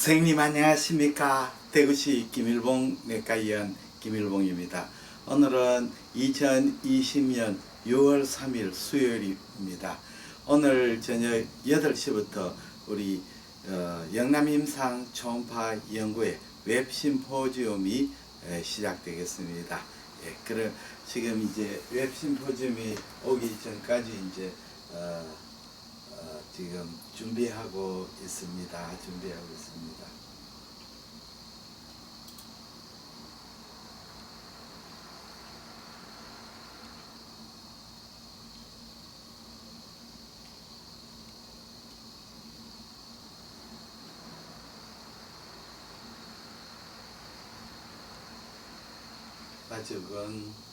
선생님 안녕하십니까. 대구시 김일봉 내과의원 김일봉입니다. 오늘은 2020년 6월 3일 수요일입니다. 오늘 저녁 8시부터 우리 영남임상 초음파 연구회 웹 심포지움이 시작되겠습니다. 그럼 지금 이제 웹 심포지움이 오기 전까지 이제 지금 준비하고 있습니다. 아직은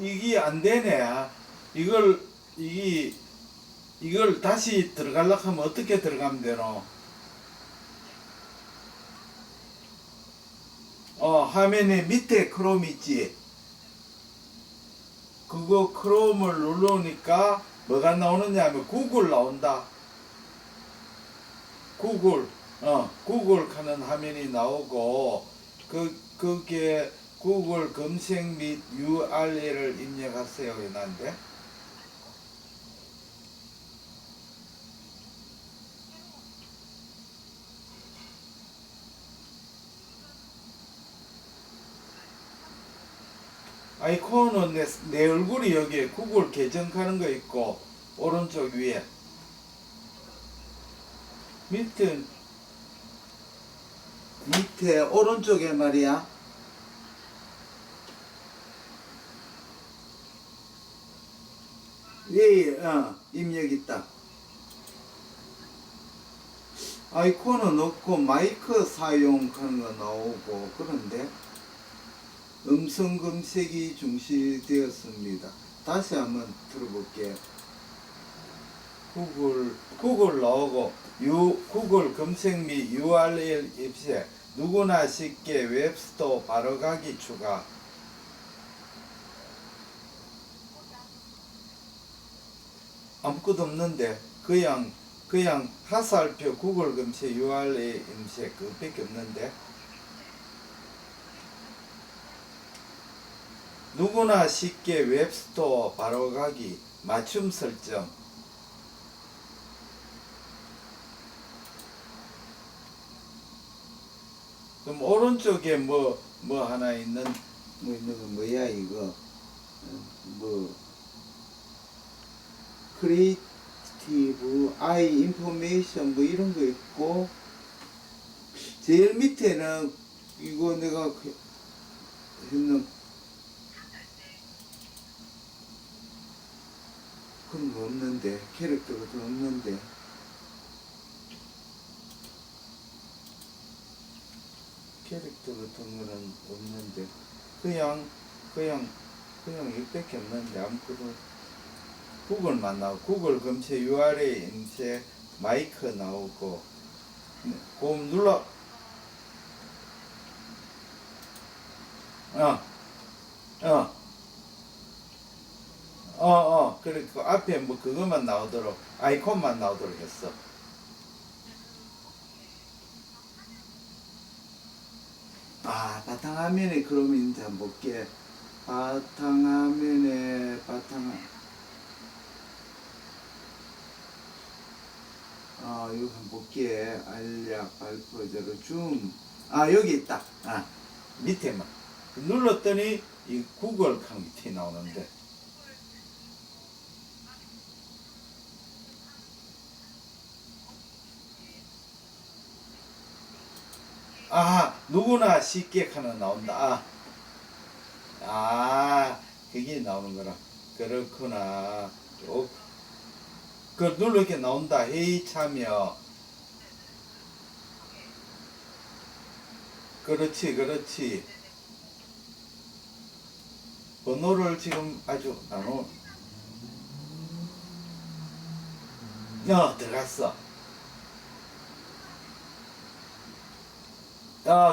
이게 안 되네. 이걸, 이걸 다시 들어가려고 하면 어떻게 들어가면 되노? 화면에 밑에 크롬 있지? 그거 크롬을 누르니까 뭐가 나오느냐 하면 구글 나온다. 구글, 구글 하는 화면이 나오고, 그게 구글 검색 및 URL을 입력하세요. 해놨는데. 아이콘은 내 얼굴이 여기에 구글 계정 가는 거 있고, 오른쪽 위에. 밑에 오른쪽에 말이야. 예, 입력 있다. 아이콘은 없고 마이크 사용하는 거 나오고 그런데 음성 검색이 중시되었습니다. 다시 한번 들어볼게요. 구글 나오고 구글 검색 및 URL 입력 누구나 쉽게 웹스토어 바로가기 추가. 아무것도 없는데 그냥 화살표 구글 검색 URL 검색 그것밖에 없는데. 누구나 쉽게 웹스토어 바로가기 맞춤 설정. 그럼 오른쪽에 뭐 하나 있는 거 뭐야 이거? 크리에이티브 아이 인포메이션 뭐 이런 거 있고, 제일 밑에는 이거 내가 했는 그런 거 없는데, 캐릭터가 좀 없는데. 캐릭터 같은 거는 없는데, 그냥 이밖에 없는데, 아무것도. 구글만 나오고, 구글 검색 URL 검색 마이크 나오고, 곰 눌러. 그래, 그 앞에 뭐 그것만 나오도록, 아이콘만 나오도록 했어. 바탕화면에 그럼 있는지 한번 볼게. 바탕화면에, 이거 한번 볼게. 알약, 발포제로, 줌. 여기 있다. 밑에만. 눌렀더니, 이 구글 칸이 나오는데. 누구나 쉽게 하나 나온다. 그게 나오는 거라. 그렇구나. 그 눌러 이렇게 나온다. 회의 참여. 그렇지. 번호를 지금 아주 들어갔어.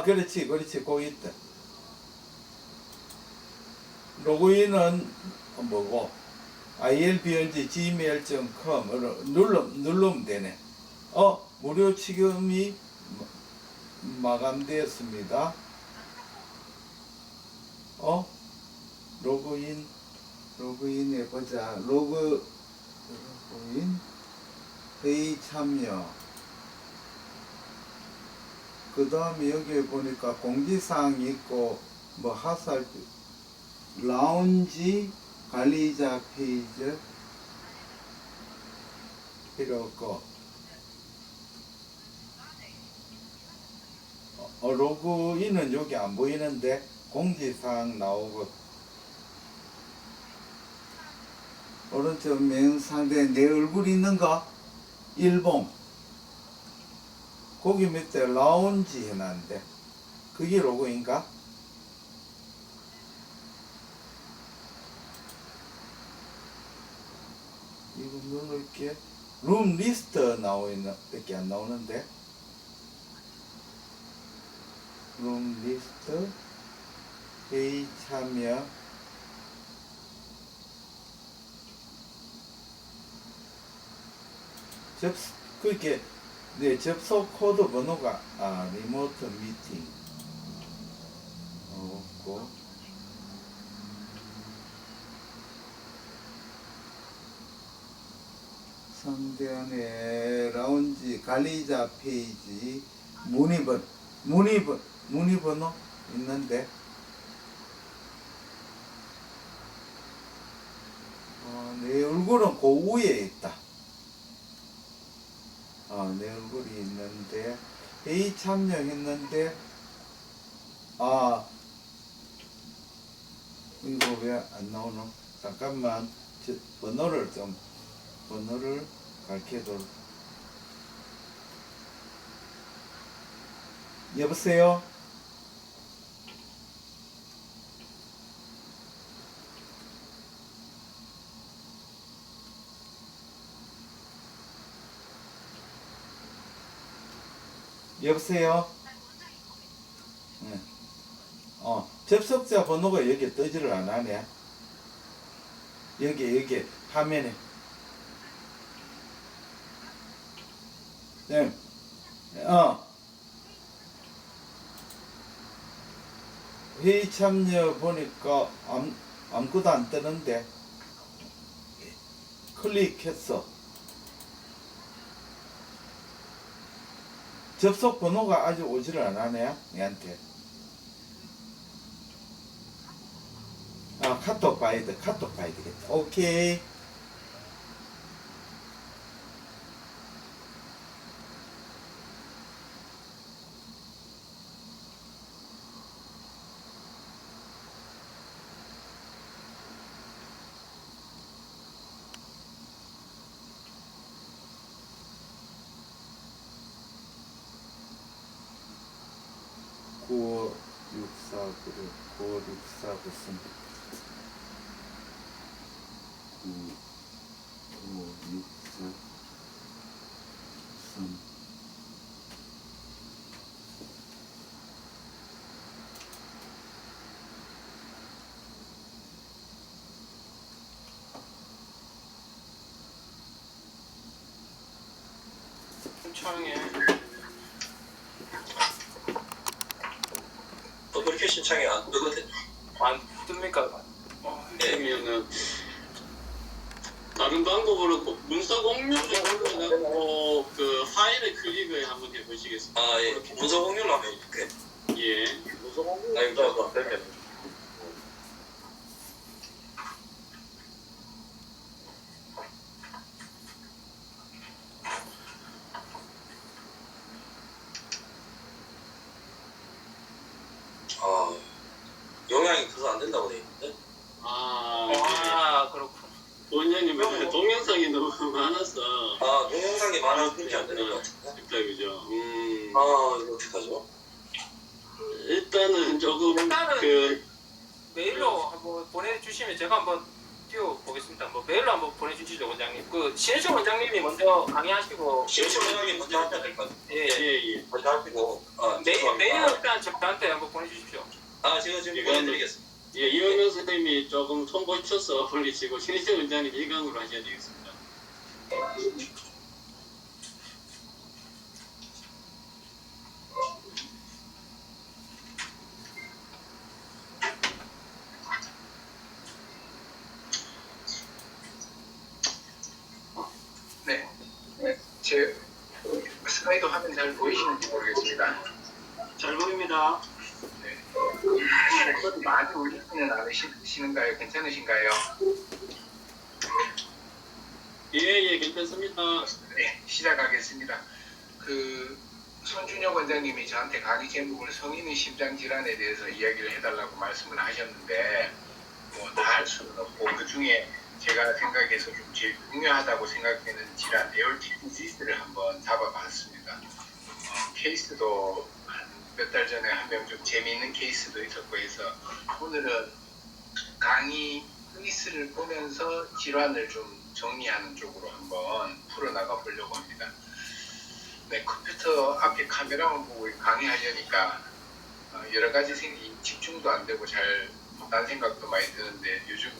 그렇지. 거기 있다. 로그인은 뭐고? ilbng@gmail.com으로 누르면 되네. 무료 지금이 마감되었습니다. 로그인 해보자. 로그인 회의 참여. 그 다음에 여기 보니까 공지사항이 있고, 뭐 화살표, 라운지 관리자 페이지 필요 없고, 로그인은 여기 안 보이는데 공지사항 나오고, 오른쪽 맨 상대에 내 얼굴 있는 거 일봉, 거기 밑에 라운지 해놨는데 그게 로고인가? 이거 누를게. 룸 리스트 나오는 밖에 안 나오는데. 룸 리스트 회의 참여 그게 네 접속 코드 번호가 리모트 미팅 없고 상대안에 라운지 관리자 페이지 문의 번호 있는데 내 얼굴은 그 위에 있다. 내 얼굴이 있는데 회의 참여했는데 이거 왜 안 나오노? 잠깐만 번호를 가르쳐도록. 여보세요? 여보세요? 네. 접속자 번호가 여기 뜨지를 않네. 여기 화면에. 네. 회의 참여 보니까 아무것도 안 뜨는데 클릭했어. 접속 번호가 아직 오지를 않네 얘한테. 카톡 봐야 되겠다. 오케이. 고육사 무슨 9564 신청해. 그렇게 신청이 안 뜨거든. 안 뜹니까? 그러면은 다른 방법으로 문서 공유를 해가지고 그 파일을 클릭을 한번 해보시겠습니다. 예. 문서 공유를 하면 이렇게. 예. 문서 공유. 이거 되면. 영향이 그래서 안 된다고 돼 있는데? 네. 그렇군. 원장님, 동영상이 너무 많아서. 동영상이 많아서 그렇게 안 되는 것 같은데? 그죠. 이거 어떡하죠? 일단은 메일로 한번 보내주시면 제가 한번 띄워보겠습니다. 메일로 한번 보내주시죠, 원장님. 신혜철 원장님이 먼저 강의하시고. 신혜철 원장님 먼저 하셔야 될 것 같아요. 예. 먼저 하시고. 메일은 일단 저한테 한번 보내주십시오. 제가 지금 보내드리겠습니다. 예, 이원호 선생님이 조금 손보셔서 올리시고 신희철 원장님 일강으로 하셔야 되겠습니다. 제 슬라이드 화면 잘 보이시는지 모르겠습니다. 잘 보입니다. 목소리 많이 울리지는 않으시는가요? 괜찮으신가요? 예, 괜찮습니다. 네, 시작하겠습니다. 손준혁 원장님이 저한테 강의 제목을 성인의 심장질환에 대해서 이야기를 해달라고 말씀을 하셨는데 다 할 수는 없고 그 중에 제가 생각해서 좀 제일 중요하다고 생각되는 질환 에어틱 디시스를 한번 잡아봤습니다. 케이스도 몇 달 전에 한 명 좀 재미있는 케이스도 있었고 해서 오늘은 강의 케이스를 보면서 질환을 좀 정리하는 쪽으로 한번 풀어나가 보려고 합니다. 네, 컴퓨터 앞에 카메라만 보고 강의하려니까 여러 가지 집중도 안 되고 잘 못한 생각도 많이 드는데 요즘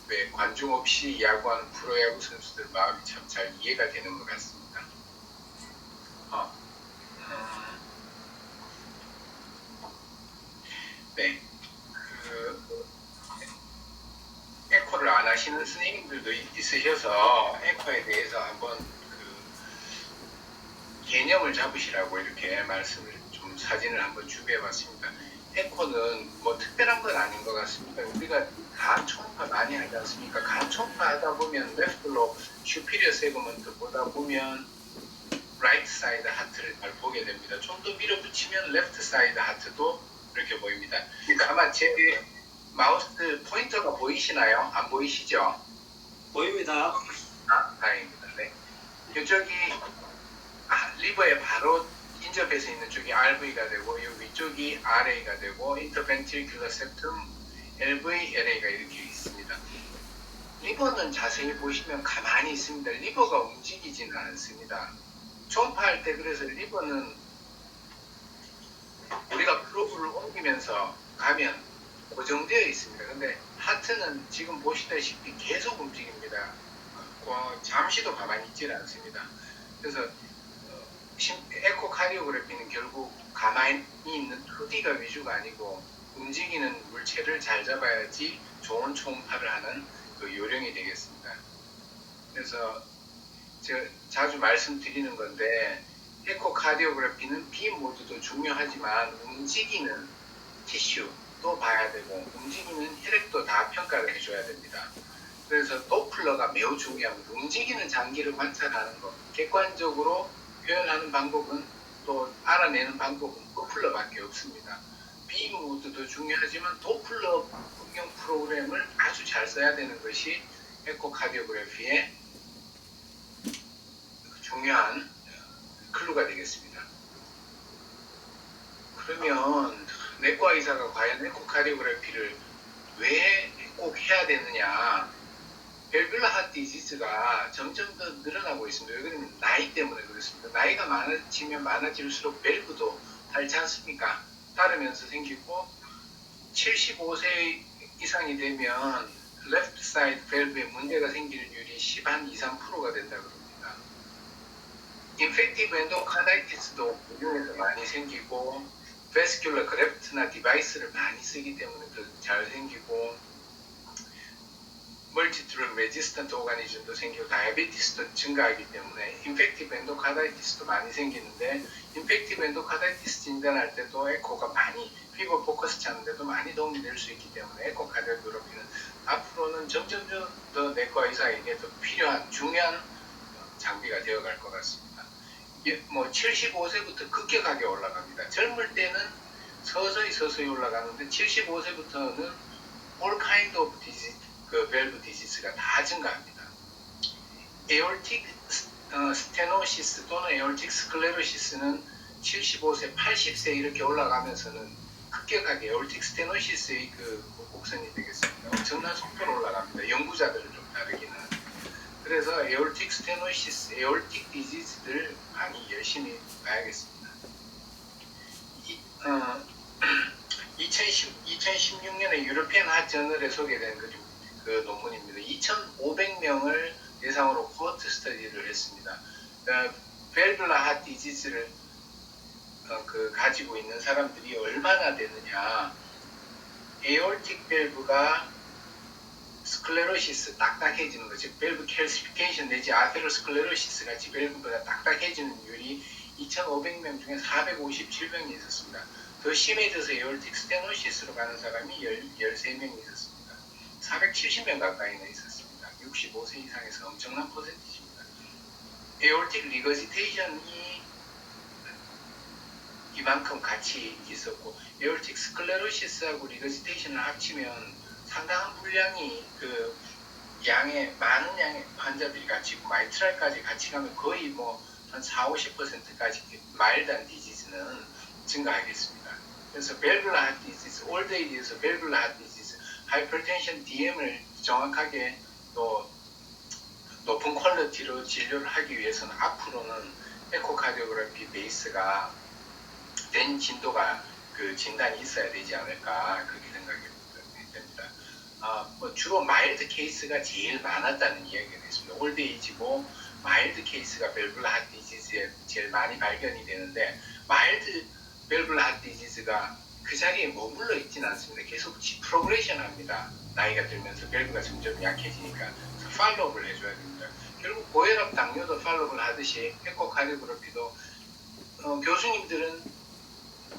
왜 관중 없이 야구하는 프로야구 선수들 마음이 참 잘 이해가 되는 것 같습니다. 네, 에코를 안 하시는 선생님들도 있으셔서 에코에 대해서 한번 개념을 잡으시라고 이렇게 말씀을 좀 사진을 한번 준비해봤습니다. 에코는 뭐 특별한 건 아닌 것 같습니다. 우리가 간 초음파 많이 하지 않습니까? 간 초음파 하다 보면 레프트로 슈피리어 세그먼트 보다 보면 라이트 사이드 하트를 잘 보게 됩니다. 좀 더 밀어붙이면 레프트 사이드 하트도 이렇게 보입니다. 그러니까 아마 제 마우스 포인터가 보이시나요? 안 보이시죠? 보입니다. 다행입니다. 네. 이쪽이 리버에 바로 인접해서 있는 쪽이 RV가 되고 이 위쪽이 RA가 되고 인터벤트리큘러 septum LV, LA가 이렇게 있습니다. 리버는 자세히 보시면 가만히 있습니다. 리버가 움직이지는 않습니다. 초음파할 때 그래서 리버는 우리가 프로브를 옮기면서 가면 고정되어 있습니다. 근데 하트는 지금 보시다시피 계속 움직입니다. 잠시도 가만히 있지는 않습니다. 그래서 에코카디오그래피는 결국 가만히 있는 2D가 위주가 아니고 움직이는 물체를 잘 잡아야지 좋은 초음파를 하는 그 요령이 되겠습니다. 그래서 제가 자주 말씀드리는 건데 에코카디오그래피는 비모드도 중요하지만 움직이는 티슈도 봐야 되고 움직이는 혈액도 다 평가를 해줘야 됩니다. 그래서 도플러가 매우 중요합니다. 움직이는 장기를 관찰하는 것, 객관적으로 표현하는 방법은 또 알아내는 방법은 도플러밖에 없습니다. 비모드도 중요하지만 도플러 응용 프로그램을 아주 잘 써야 되는 것이 에코카디오그래피의 중요한 클루가 되겠습니다. 그러면 내과 의사가 과연 에코카디오그래피를 왜 꼭 해야 되느냐? 밸뷸러 하트 디지즈가 점점 더 늘어나고 있습니다. 왜 그러면 나이 때문에 그렇습니다. 나이가 많아지면 많아질수록 밸브도 닳지 않습니까? 따르면서 생기고 75세 이상이 되면 레프트 사이드 밸브에 문제가 생기는 율이 10한 2, 3%가 된다 그럽니다. 인펙티브 엔도카다이티스도 우중에서 많이 생기고 베스큘러 그래프트나 디바이스를 많이 쓰기 때문에 더 잘 생기고 멀티드럭 레지스턴트 오가니즘도 생기고 다이아베티스도 증가하기 때문에 인펙티브 엔도카다이티스도 많이 생기는데 인펙티브 엔도카다이티스 진단할 때도 에코가 많이 피부 포커스 찾는데도 많이 도움이 될 수 있기 때문에 에코카디오그래피는 앞으로는 점점 더 내과 의사에게 더 필요한 중요한 장비가 되어갈 것 같습니다. 뭐 75세부터 급격하게 올라갑니다. 젊을 때는 서서히 올라가는데 75세부터는 all kind of disease, 그 밸브 디지스가 다 증가합니다. 에올틱 스테노시스 또는 에올틱 스클레로시스는 75세, 80세 이렇게 올라가면서는 급격하게 에올틱 스테노시스의 그 곡선이 되겠습니다. 엄청난 속도로 올라갑니다. 연구자들을 좀 다르기는. 그래서 에올틱 스테노시스, 에올틱 디지즈들 많이 열심히 봐야겠습니다. 2016년에 유로피안 핫 저널에 소개된 그 논문입니다. 2,500명을 대상으로 코호트 스터디를 했습니다. 밸뷸러 핫 디지즈를 가지고 있는 사람들이 얼마나 되느냐. 에올틱 밸브가 스클레로시스 딱딱해지는 거, 즉 밸브 캘시피케이션 내지 아테로스클레로시스 같이 밸브가 딱딱해지는 율이 2,500명 중에 457명이 있었습니다. 더 심해져서 에올틱 스테노시스로 가는 사람이 13명이 있었습니다. 470명 가까이나 있었습니다. 65세 이상에서 엄청난 퍼센티지입니다. 에올틱 리거지테이션이 이만큼 같이 있었고 에올틱 스클레로시스하고 리거지테이션을 합치면 상당한 분량이 그 많은 양의 환자들이 같이 있고 마이트랄까지 같이 가면 거의 뭐 한 40~50%까지 마일드한 디지즈는 증가하겠습니다. 그래서 밸뷸러 핫 디지즈, 올드 에이지에서 밸뷸러 핫 디지즈, 하이퍼텐션 DM을 정확하게 또 높은 퀄리티로 진료를 하기 위해서는 앞으로는 에코카디오그래피 베이스가 된 진도가 그 진단이 있어야 되지 않을까 그렇게 생각이 됩니다. 뭐 주로 마일드 케이스가 제일 많았다는 이야기가 있습니다. 올드에이지고 마일드 케이스가 밸브라 하트 디지즈에 제일 많이 발견이 되는데 마일드 밸브라 하트 디지즈가 그 자리에 머물러 있지는 않습니다. 계속 프로그레션 합니다. 나이가 들면서 밸브가 점점 약해지니까 그래서 팔로우를 해줘야 됩니다. 결국 고혈압 당뇨도 팔로우를 하듯이 에코카디오그래피도 교수님들은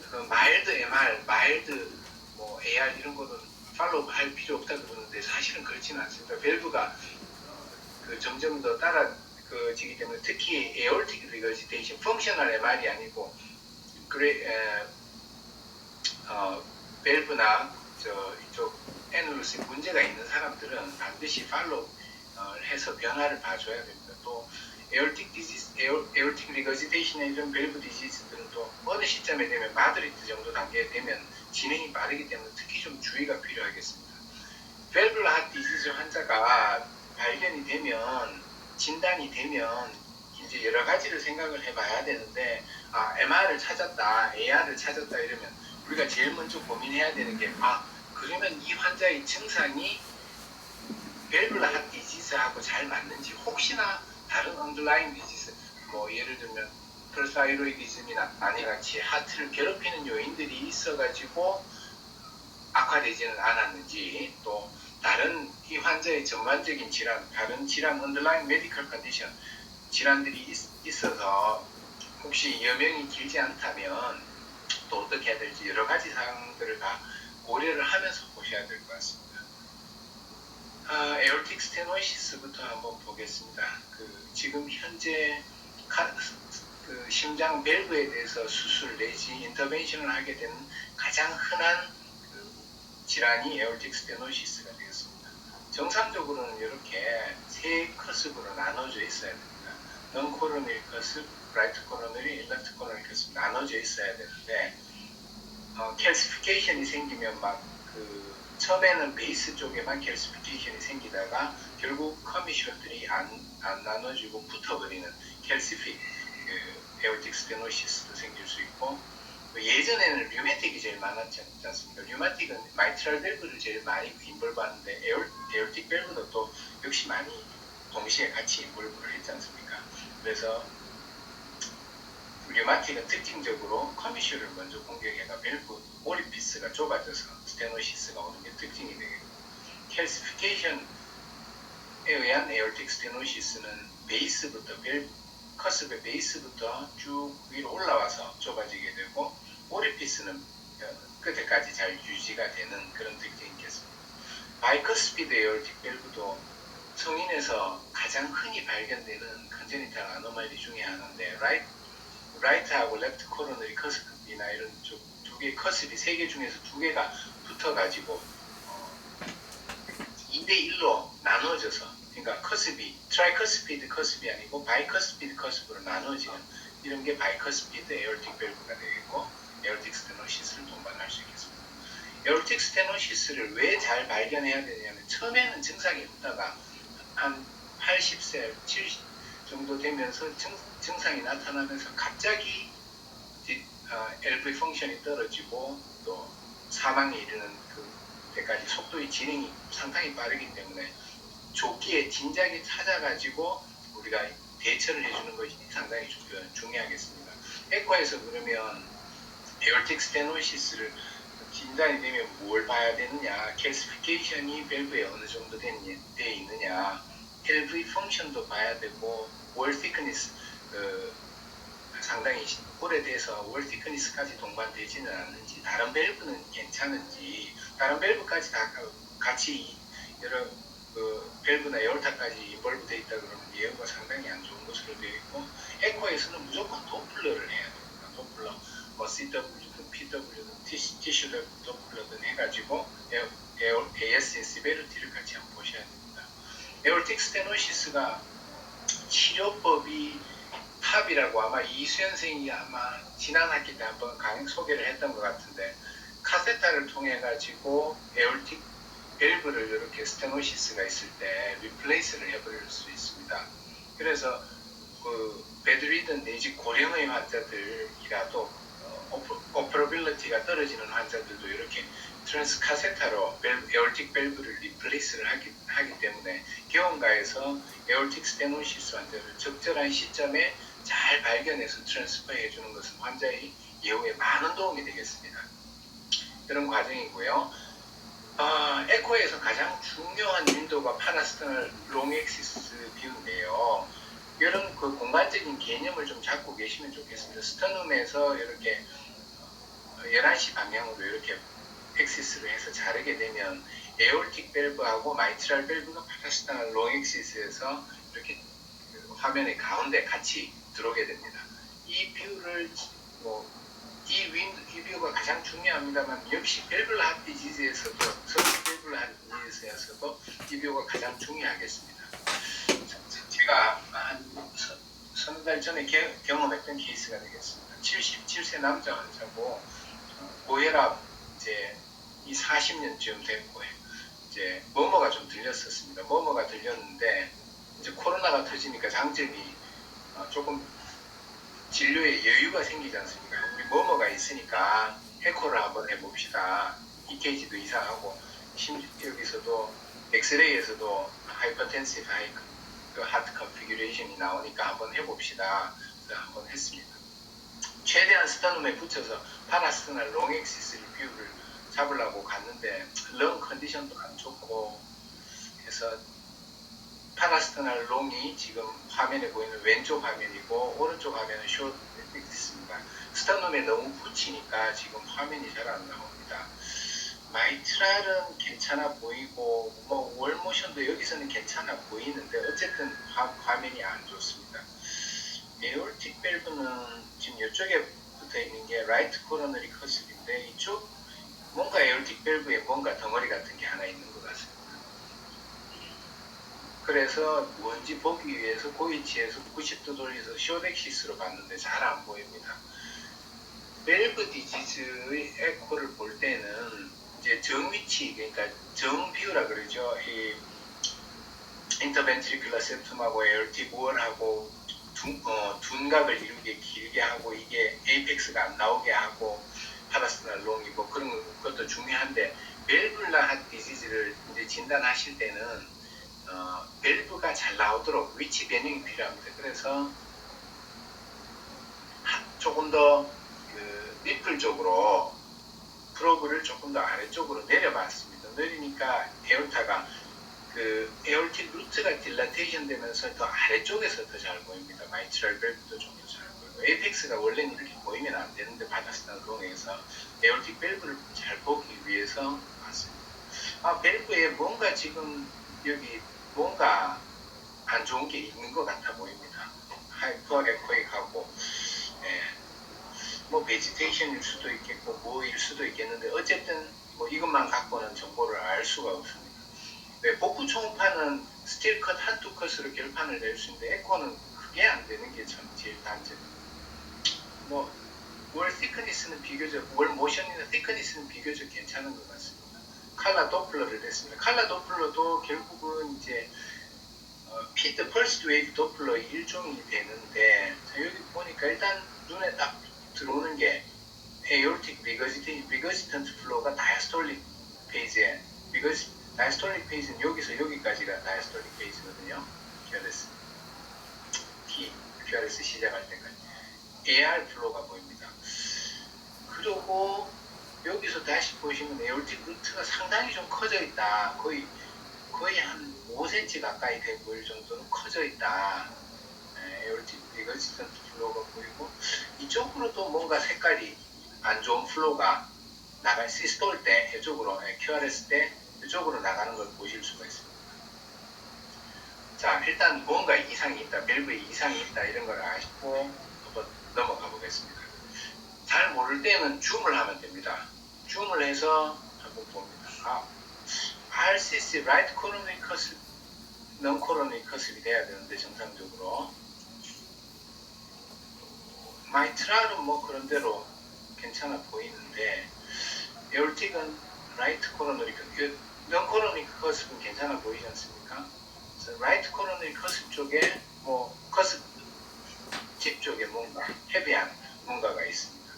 그 마일드 MR, 마일드 뭐 AR 이런 거는 팔로우 할 필요 없다 그러는데 사실은 그렇지는 않습니다. 밸브가 그 점점 더 따라지기 때문에 특히 에어틱 리거지테이션, 펑셔널 MR이 아니고 밸브나 이쪽 애누루스에 문제가 있는 사람들은 반드시 팔로우 해서 변화를 봐줘야 됩니다. 또 에어틱 리거지테이션의 이런 밸브 디지즈들은 또 어느 시점에 되면 마드리드 정도 단계에 되면 진행이 빠르기 때문에 특히 좀 주의가 필요하겠습니다. 밸브라 하트 디지즈 환자가 발견이 되면 진단이 되면 이제 여러 가지를 생각을 해봐야 되는데 MR을 찾았다, AR을 찾았다 이러면 우리가 제일 먼저 고민해야 되는 게 그러면 이 환자의 증상이 밸브라 하트 디지즈하고 잘 맞는지 혹시나 다른 언더라인 디지즈 뭐 예를 들면 프로사이로이디즘이나 아니같이 하트를 괴롭히는 요인들이 있어가지고 악화되지는 않았는지 또 다른 이 환자의 전반적인 질환, 다른 질환, 언더라인 메디컬 컨디션 질환들이 있어서 혹시 여명이 길지 않다면 또 어떻게 해야 될지 여러 가지 사항들을 다 고려를 하면서 보셔야 될 것 같습니다. 에어틱 스테노시스부터 한번 보겠습니다. 지금 현재 그 심장 밸브에 대해서 수술 내지 인터벤션을 하게 되는 가장 흔한 질환이 에어틱 스테노시스가 되겠습니다. 정상적으로는 이렇게 세 커스브로 나눠져 있어야 됩니다. non-coronary 커스브, right coronary, left coronary 커스브 나눠져 있어야 되는데 캘시피케이션이 생기면 처음에는 베이스 쪽에만 캘시피케이션이 생기다가 결국 커미션들이 안 나눠지고 붙어버리는 캘시픽 에어틱 스테노시스도 생길 수 있고 예전에는 류마틱이 제일 많았지 않습니까? 류마틱은 마이트랄 밸브를 제일 많이 인볼브하는데 에어틱 밸브도 또 역시 많이 동시에 같이 인볼브를 했지 않습니까? 그래서 류마틱은 특징적으로 커미슈를 먼저 공격해가 밸브 오리피스가 좁아져서 스테노시스가 오는 게 특징이 되겠고 캘시피케이션에 의한 에어틱 스테노시스는 베이스부터 커스브의 베이스부터 쭉 위로 올라와서 좁아지게 되고 오리피스는 끝에까지 잘 유지가 되는 그런 특징이 있겠습니다. 바이커스피드 에어틱 밸브도 성인에서 가장 흔히 발견되는 컨제니탈 아노말리 중에 하나인데 라이트하고 레프트 코로너리 커스피나 이런 두 개의 커스피 세 개 중에서 두 개가 붙어가지고 2대1로 나눠져서 그러니까 커스피, 트라이커스피드 커스피 아니고 바이커스피드 커스피로 나눠지는 이런 게 바이커스피드 에어틱 밸브가 되겠고 에어틱 스테노시스를 동반할 수 있겠습니다. 에어틱 스테노시스를 왜 잘 발견해야 되냐면 처음에는 증상이 없다가 한 80세, 70 정도 되면서 증상이 나타나면서 갑자기 LV 펑션이 떨어지고 또 사망에 이르는 그때까지 속도의 진행이 상당히 빠르기 때문에 조기에 진작에 찾아가지고 우리가 대처를 해주는 것이 상당히 중요하겠습니다. 에코에서 그러면 에어틱 스테노시스를 진단이 되면 뭘 봐야 되느냐, 캘시피케이션이 밸브에 어느 정도 되어 있느냐, LV 펑션도 봐야 되고 월 티크니스 상당히 오래돼서 월 티크니스까지 동반되지는 않는지 다른 밸브는 괜찮은지 다른 밸브까지 다 같이 여러 밸브나 에어타까지 인볼브 되어 있다 그러면 예후가 상당히 안 좋은 것으로 되어 있고 에코에서는 무조건 도플러를 해야 됩니다. 도플러 뭐 CW든 PW든 티슈 도플러든 해가지고 AS 인시베리티를 같이 한번 보셔야 됩니다. 에어틱 스테노시스가 치료법이 탑이라고 아마 이수연 선생님이 아마 지난 학기 때 한번 강의 소개를 했던 것 같은데 카세타를 통해 가지고 에어틱 밸브를 이렇게 스테노시스가 있을 때 리플레이스를 해버릴 수 있습니다. 그래서 그 베드리든 내지 고령의 환자들이라도 오퍼러빌리티가 떨어지는 환자들도 이렇게 트랜스 카세타로 에올틱 밸브를 리플레이스를 하기 때문에 개원가에서 에올틱 스테노시스 환자를 적절한 시점에 잘 발견해서 트랜스퍼 해주는 것은 환자의 예후에 많은 도움이 되겠습니다. 그런 과정이고요. 에코에서 가장 중요한 윈도우가 파라스터널 롱엑시스 뷰인데요. 이런 그 공간적인 개념을 좀 잡고 계시면 좋겠습니다. 스터눔에서 이렇게 11시 방향으로 이렇게 엑시스를 해서 자르게 되면 에올틱 밸브하고 마이트랄 밸브가 파라스터널 롱엑시스에서 이렇게 화면의 가운데 같이 들어오게 됩니다. 이 뷰를 이 뷰가 가장 중요합니다만 역시 밸브를 핫 디지즈에서도 밸브를 핫 디지즈에서도 이 뷰가 가장 중요하겠습니다. 제가 한 서너 달 전에 경험했던 케이스가 되겠습니다. 77세 남자 환자고 고혈압 이제 이 40년쯤 됐고 이제 머머가 좀 들렸었습니다. 머머가 들렸는데 이제 코로나가 터지니까 장점이 조금 진료에 여유가 생기지 않습니까? 우리 머머가 있으니까 에코를 한번 해봅시다. EKG도 이상하고 여기서도 엑스레이에서도 하이퍼텐시브 하트 컨피규레이션이 나오니까 한번 해봅시다. 그래서 한번 했습니다. 최대한 스터눔에 붙여서 파라스터널 롱엑시스 뷰를 잡으려고 갔는데 렁 컨디션도 안 좋고 해서 파라스터널 롱이 지금 화면에 보이는 왼쪽 화면이고 오른쪽 화면은 숏 있습니다. 스터눔에 너무 붙이니까 지금 화면이 잘 안 나옵니다. 마이트랄은 괜찮아 보이고 뭐 월모션도 여기서는 괜찮아 보이는데 어쨌든 화면이 안 좋습니다. 에올틱 밸브는 지금 이쪽에 붙어 있는 게 라이트 코로너리 커스인데 이쪽 뭔가 에올틱 밸브에 뭔가 덩어리 같은 게 하나 있는 것 같습니다. 그래서 뭔지 보기 위해서 그 위치에서 90도 돌려서 숏엑시스로 봤는데 잘 안 보입니다. 밸브 디지즈의 에코를 볼 때는 이제 정위치, 그러니까 정뷰라 그러죠. 이 인터벤트리큘러 septum하고 에올틱 월하고 둔각을 이루게 길게 하고 이게 에이펙스가 안 나오게 하고 파라스터널 롱이 뭐 그런 것도 중요한데 밸브라 핫 디지즈를 이제 진단하실 때는 밸브가 잘 나오도록 위치 변형이 필요합니다. 그래서 조금 더 그 니플 쪽으로 프로브를 조금 더 아래쪽으로 내려봤습니다. 내리니까 에올타가 그 에올틱 루트가 딜라테이션 되면서 더 아래쪽에서 더 잘 보입니다. 마이트랄 밸브도 좀 더 잘 보이고 에이펙스가 원래는 이렇게 보이면 안 되는데 파라스터널 롱에서 에올틱 밸브를 잘 보기 위해서 봤습니다. 밸브에 뭔가 지금 여기 뭔가 안 좋은 게 있는 것 같아 보입니다. 하이퍼 에코익하고 뭐 베지테이션일 수도 있겠고 뭐일 수도 있겠는데 어쨌든 뭐 이것만 갖고는 정보를 알 수가 없습니다. 복부 초음파는 스틸 컷 한두 컷으로 결판을 낼 수 있는데 에코는 그게 안 되는 게 참 제일 단점입니다. 뭐 월 티크니스는 비교적 월 모션이나 티크니스는 비교적 괜찮은 것 같습니다. 칼라 도플러를 냈습니다. 칼라 도플러도 결국은 이제 피드 펄스 웨이브 도플러 일종이 되는데 여기 보니까 일단 눈에 딱 들어오는 게 에올틱 리거지턴트 플로우가 다이아스톨릭 페이지에 다이아스톨릭 페이지는 여기서 여기까지가 다이아스톨릭 페이지거든요. QRS 시작할 때까지 AR 플로우가 보입니다. 그리고 여기서 다시 보시면 에올틱 루트가 상당히 좀 커져 있다. 거의 한 5cm 가까이 돼 보일 정도로 커져 있다. 에올틱 리거지턴트 플로우가 보이고 이쪽으로도 뭔가 색깔이 안 좋은 플로우가 나갈 시스톨 때 이쪽으로 QRS 때 이쪽으로 나가는 걸 보실 수가 있습니다. 자, 일단 뭔가 이상이 있다, 밸브에 이상이 있다 이런 걸 아시고 한번 넘어가 보겠습니다. 잘 모를 때는 줌을 하면 됩니다. 줌을 해서 한번 봅니다. RCC, 라이트 코로너리 커슬, 넌 코로너리 커슬이 돼야 되는데 정상적으로 마이트랄은 뭐 그런대로 괜찮아 보이는데 에올틱은 라이트 코로너리 넌 코로니 커습은 괜찮아 보이지 않습니까? 그래서 라이트 코로니 커습 쪽에 뭐 커습 집 쪽에 뭔가 헤비한 뭔가가 있습니다.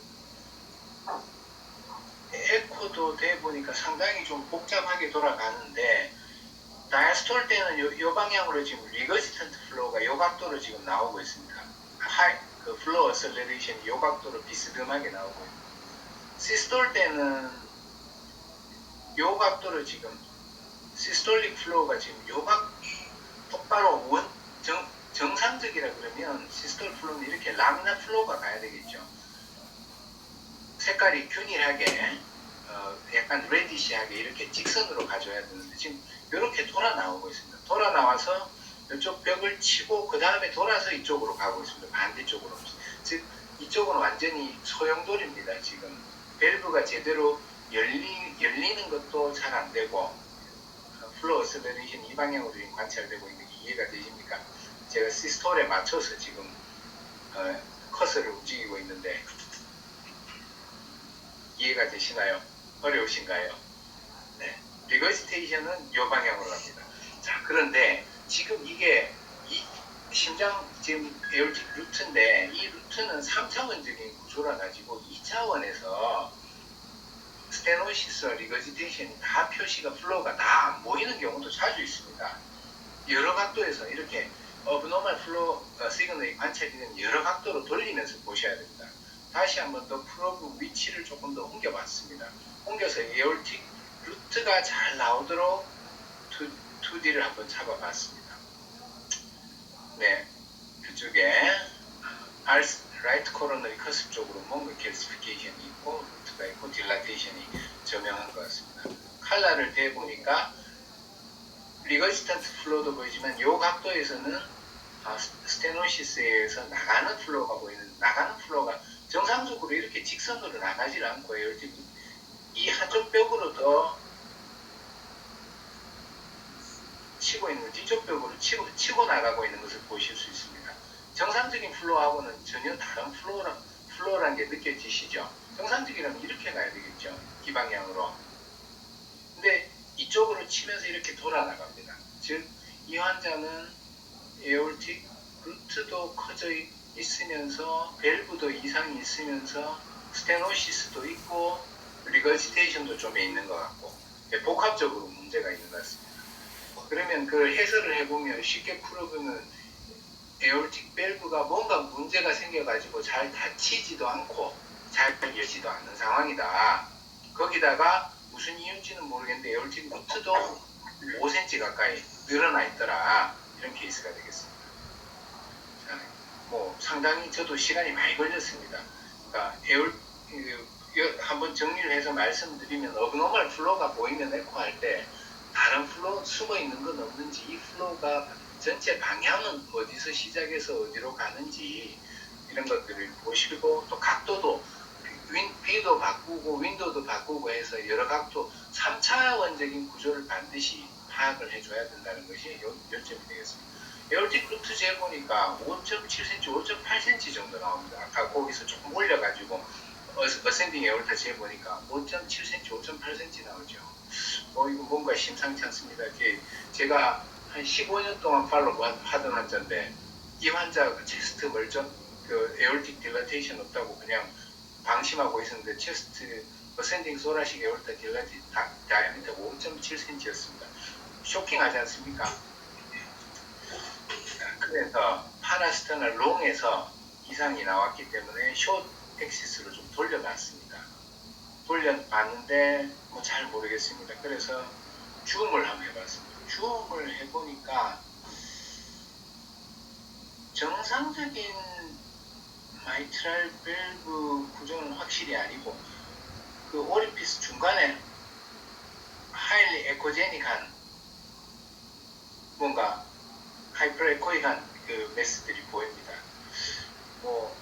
에코도 돼 보니까 상당히 좀 복잡하게 돌아가는데 다이아스톨 때는 요 방향으로 지금 리거지턴트 플로우가 요 각도로 지금 나오고 있습니다. 그 플로우 어셀레레이션이 요 각도로 비스듬하게 나오고 있습니다. 시스톨 때는 요 각도로 지금 시스톨릭 플로우가 지금 똑바로 정상적이라 그러면 시스톨 플로우는 이렇게 라미나 플로우가 가야 되겠죠. 색깔이 균일하게 약간 레디시하게 이렇게 직선으로 가져야 되는데 지금 이렇게 돌아 나오고 있습니다. 돌아 나와서 이쪽 벽을 치고 그 다음에 돌아서 이쪽으로 가고 있습니다. 반대쪽으로. 즉 이쪽은 완전히 소용돌입니다. 지금 밸브가 제대로 열리는 것도 잘 안 되고 플로우 어셀레레이션 이 방향으로 지금 관찰되고 있는 게 이해가 되십니까? 제가 시스톨에 맞춰서 지금 커서를 움직이고 있는데 이해가 되시나요? 어려우신가요? 네. 리거지테이션은 이 방향으로 갑니다. 자, 그런데 지금 이게 이 심장 지금 에어틱 루트인데 이 루트는 3차원적인 구조라 가지고 2차원에서 스테노시스와 리거지테이션이 다 표시가 플로우가 다 안 보이는 경우도 자주 있습니다. 여러 각도에서 이렇게 어브노멀 플로우 시그널이 관찰이 되는 여러 각도로 돌리면서 보셔야 됩니다. 다시 한번 더 프로브 위치를 조금 더 옮겨봤습니다. 옮겨서 에어틱 루트가 잘 나오도록 2D를 한번 잡아봤습니다. 네, 그쪽에 라이트 코로너리 커습 쪽으로 뭔가 캘시피케이션이 있고 루트가 있고 딜라테이션이 저명한 것 같습니다. 칼라를 대보니까 리거지턴트 플로우도 보이지만 이 각도에서는 스테노시스에서 나가는 플로우가 정상적으로 이렇게 직선으로 나가질 않고 이 한쪽 벽으로 더 치고 있는 뒤쪽 벽으로 치고 나가고 있는 것을 보실 수 있습니다. 정상적인 플로우하고는 전혀 다른 플로우라는 게 느껴지시죠? 정상적이라면 이렇게 가야 되겠죠? 이 방향으로. 근데 이쪽으로 치면서 이렇게 돌아 나갑니다. 즉, 이 환자는 에어틱 루트도 커져 있으면서 밸브도 이상이 있으면서 스테노시스도 있고 리거지테이션도 좀 있는 것 같고 복합적으로 문제가 있는 것 같습니다. 그러면 그걸 해설을 해보면 쉽게 풀어보면 에어틱 밸브가 뭔가 문제가 생겨가지고 잘 닫히지도 않고 잘 열지도 않는 상황이다. 거기다가 무슨 이유인지는 모르겠는데 에어틱 루트도 5cm 가까이 늘어나 있더라. 이런 케이스가 되겠습니다. 자, 뭐 상당히 저도 시간이 많이 걸렸습니다. 그러니까 한번 정리를 해서 말씀드리면 어브노멀 플로우가 보이면 에코할 때 다른 플로우 숨어 있는 건 없는지 이 플로우가 전체 방향은 어디서 시작해서 어디로 가는지 이런 것들을 보시고 또 각도도 비도 바꾸고 윈도도 바꾸고 해서 여러 각도 3차원적인 구조를 반드시 파악을 해줘야 된다는 것이 요점이 되겠습니다. 에어틱 루트 재보니까 5.7cm, 5.8cm 정도 나옵니다. 아까 거기서 조금 올려가지고 어센딩 에어타 재보니까 5.7cm, 5.8cm 나오죠. 이거 뭔가 심상치 않습니다. 제가 한 15년 동안 팔로우 하던 환자인데 이 환자가 체스트 멀쩡 에어틱 딜라테이션 없다고 그냥 방심하고 있었는데 체스트 어센딩 소라식 에어타 딜라티 다이아미터 5.7cm였습니다. 쇼킹하지 않습니까? 그래서 파라스터널 롱에서 이상이 나왔기 때문에 숏 엑시스로 좀 돌려봤습니다. 돌려봤는데 뭐 잘 모르겠습니다. 그래서 줌을 한번 해봤습니다. 줌을 해보니까 정상적인 마이트랄 밸브 구조는 확실히 아니고 그 오리피스 중간에 하일리 에코제닉한 뭔가 하이퍼 에코익한 그 메스들이 보입니다. 뭐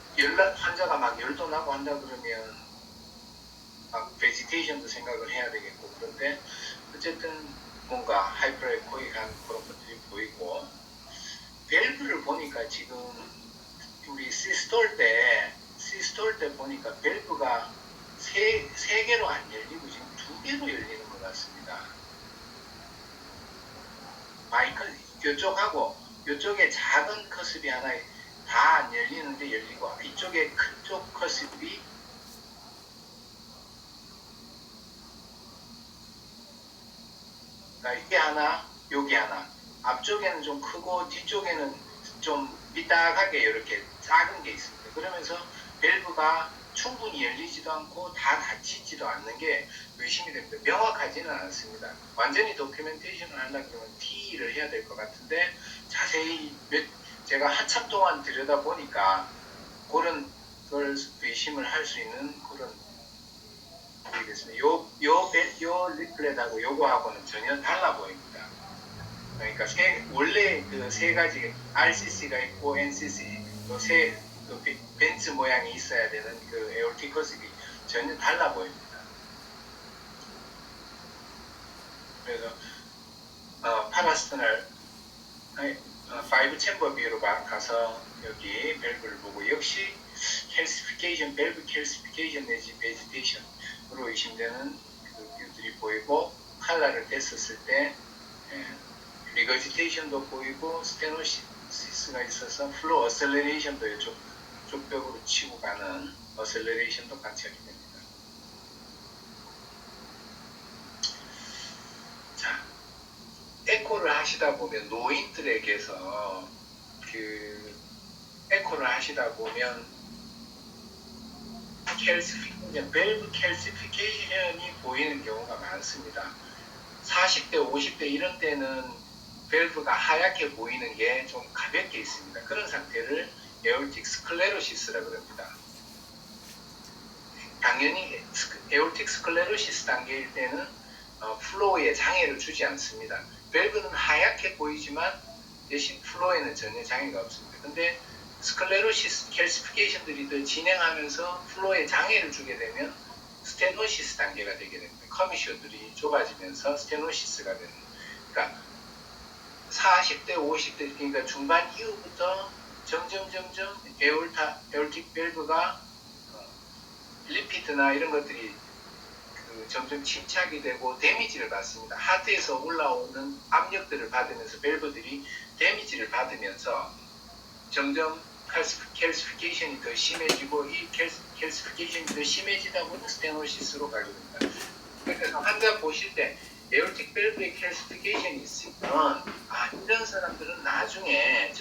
환자가 막 열도 나고 한다 그러면 막 베지테이션도 생각을 해야 되겠고 그런데 어쨌든 뭔가 하이퍼 에코익한 그런 것들이 보이고 밸브를 보니까 지금 우리 시스톨 때 보니까 밸브가 세 개로 안 열리고 지금 2개로 열리는 것 같습니다. 마이크 이쪽하고 이쪽에 작은 커습이 하나 다 안 열리는데 열리고 이쪽에 큰 쪽 커습이 이게 하나, 여기 하나. 앞쪽에는 좀 크고 뒤쪽에는 좀 삐딱하게 이렇게 작은 게 있습니다. 그러면서 밸브가 충분히 열리지도 않고 다 닫히지도 않는 게 의심이 됩니다. 명확하지는 않습니다. 완전히 도큐멘테이션을 하려고 그러면 T를 해야 될 것 같은데 자세히 제가 한참 동안 들여다보니까 그런 걸 의심을 할 수 있는 그런 보이겠습니다. 요 리플렛하고 요거하고는 전혀 달라 보입니다. 그러니까 원래 그 세 가지 RCC가 있고 NCC 그 벤츠 모양이 있어야 되는 그 에올틱 커습이 전혀 달라 보입니다. 그래서 파라스터널 5 챔버 뷰로 가서 여기 밸브를 보고 역시 캘시피케이션, 밸브 캘시피케이션 내지 베지테이션으로 의심되는 그 뷰들이 보이고 칼라를 뗐었을 때 리거지테이션도 보이고 스테노시스가 있어서 플로 어셀레레이션도 이쪽 벽으로 치고 가는 어셀레레이션도 관찰이 됩니다. 자, 에코를 하시다 보면 노인들에게서 그 에코를 하시다 보면 밸브 캘시피케이션이 보이는 경우가 많습니다. 40대, 50대 이런 때는 밸브가 하얗게 보이는 게 좀 가볍게 있습니다. 그런 상태를 에올틱 스클레로시스라고 합니다. 당연히 에올틱 스클레로시스 단계일 때는 플로우에 장애를 주지 않습니다. 밸브는 하얗게 보이지만 대신 플로우에는 전혀 장애가 없습니다. 근데 스클레로시스 캘시피케이션들이 더 진행하면서 플로우에 장애를 주게 되면 스테노시스 단계가 되게 됩니다. 커미쇼들이 좁아지면서 스테노시스가 되는. 그러니까 40대, 50대 그러니까 중반 이후부터 점점 에올틱 밸브가 리피드나 이런 것들이 점점 침착이 되고 데미지를 받습니다. 하트에서 올라오는 압력들을 받으면서 밸브들이 데미지를 받으면서 점점 캘시피케이션이 더 심해지고 이 캘시피케이션이 더 심해지다 보면 스테노시스로 가게 됩니다. 그래서 환자 보실 때 에올틱 밸브의 캘시피케이션이 있으면 이런 사람들은 나중에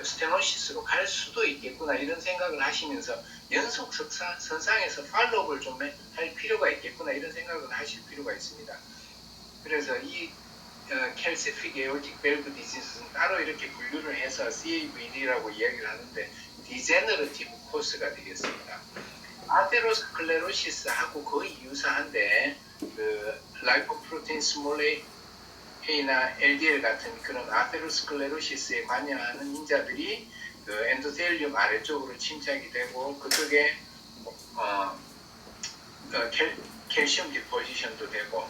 스테노시스로 갈 수도 있겠구나 이런 생각을 하시면서 연속 선상에서 팔로우를 좀 할 필요가 있겠구나 이런 생각을 하실 필요가 있습니다. 그래서 이 캘시픽 에올틱 밸브 디지즈는 따로 이렇게 분류를 해서 CAVD라고 이야기를 하는데 디제너러티브 코스가 되겠습니다. 아테로스클레로시스하고 거의 유사한데 그 라이포프로테인 스몰레이나 LDL 같은 그런 아테로스클레로시스에 관여하는 인자들이 그 엔도텔리움 아래쪽으로 침착이 되고 그쪽에 캘슘 디포지션도 되고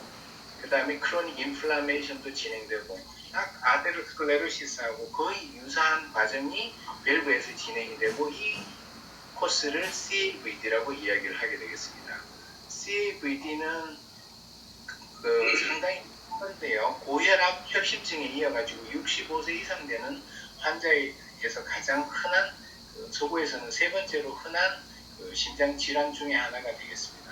그 다음에 크로닉 인플라메이션도 진행되고 딱 아테로스클레로시스하고 거의 유사한 과정이 밸브에서 진행이 되고 이 코스를 CAVD라고 이야기를 하게 되겠습니다. CAVD는 상당히 큰데요. 고혈압 협심증에 이어가지고 65세 이상 되는 환자에서 가장 흔한 서구에서는 세 번째로 흔한 심장 질환 중에 하나가 되겠습니다.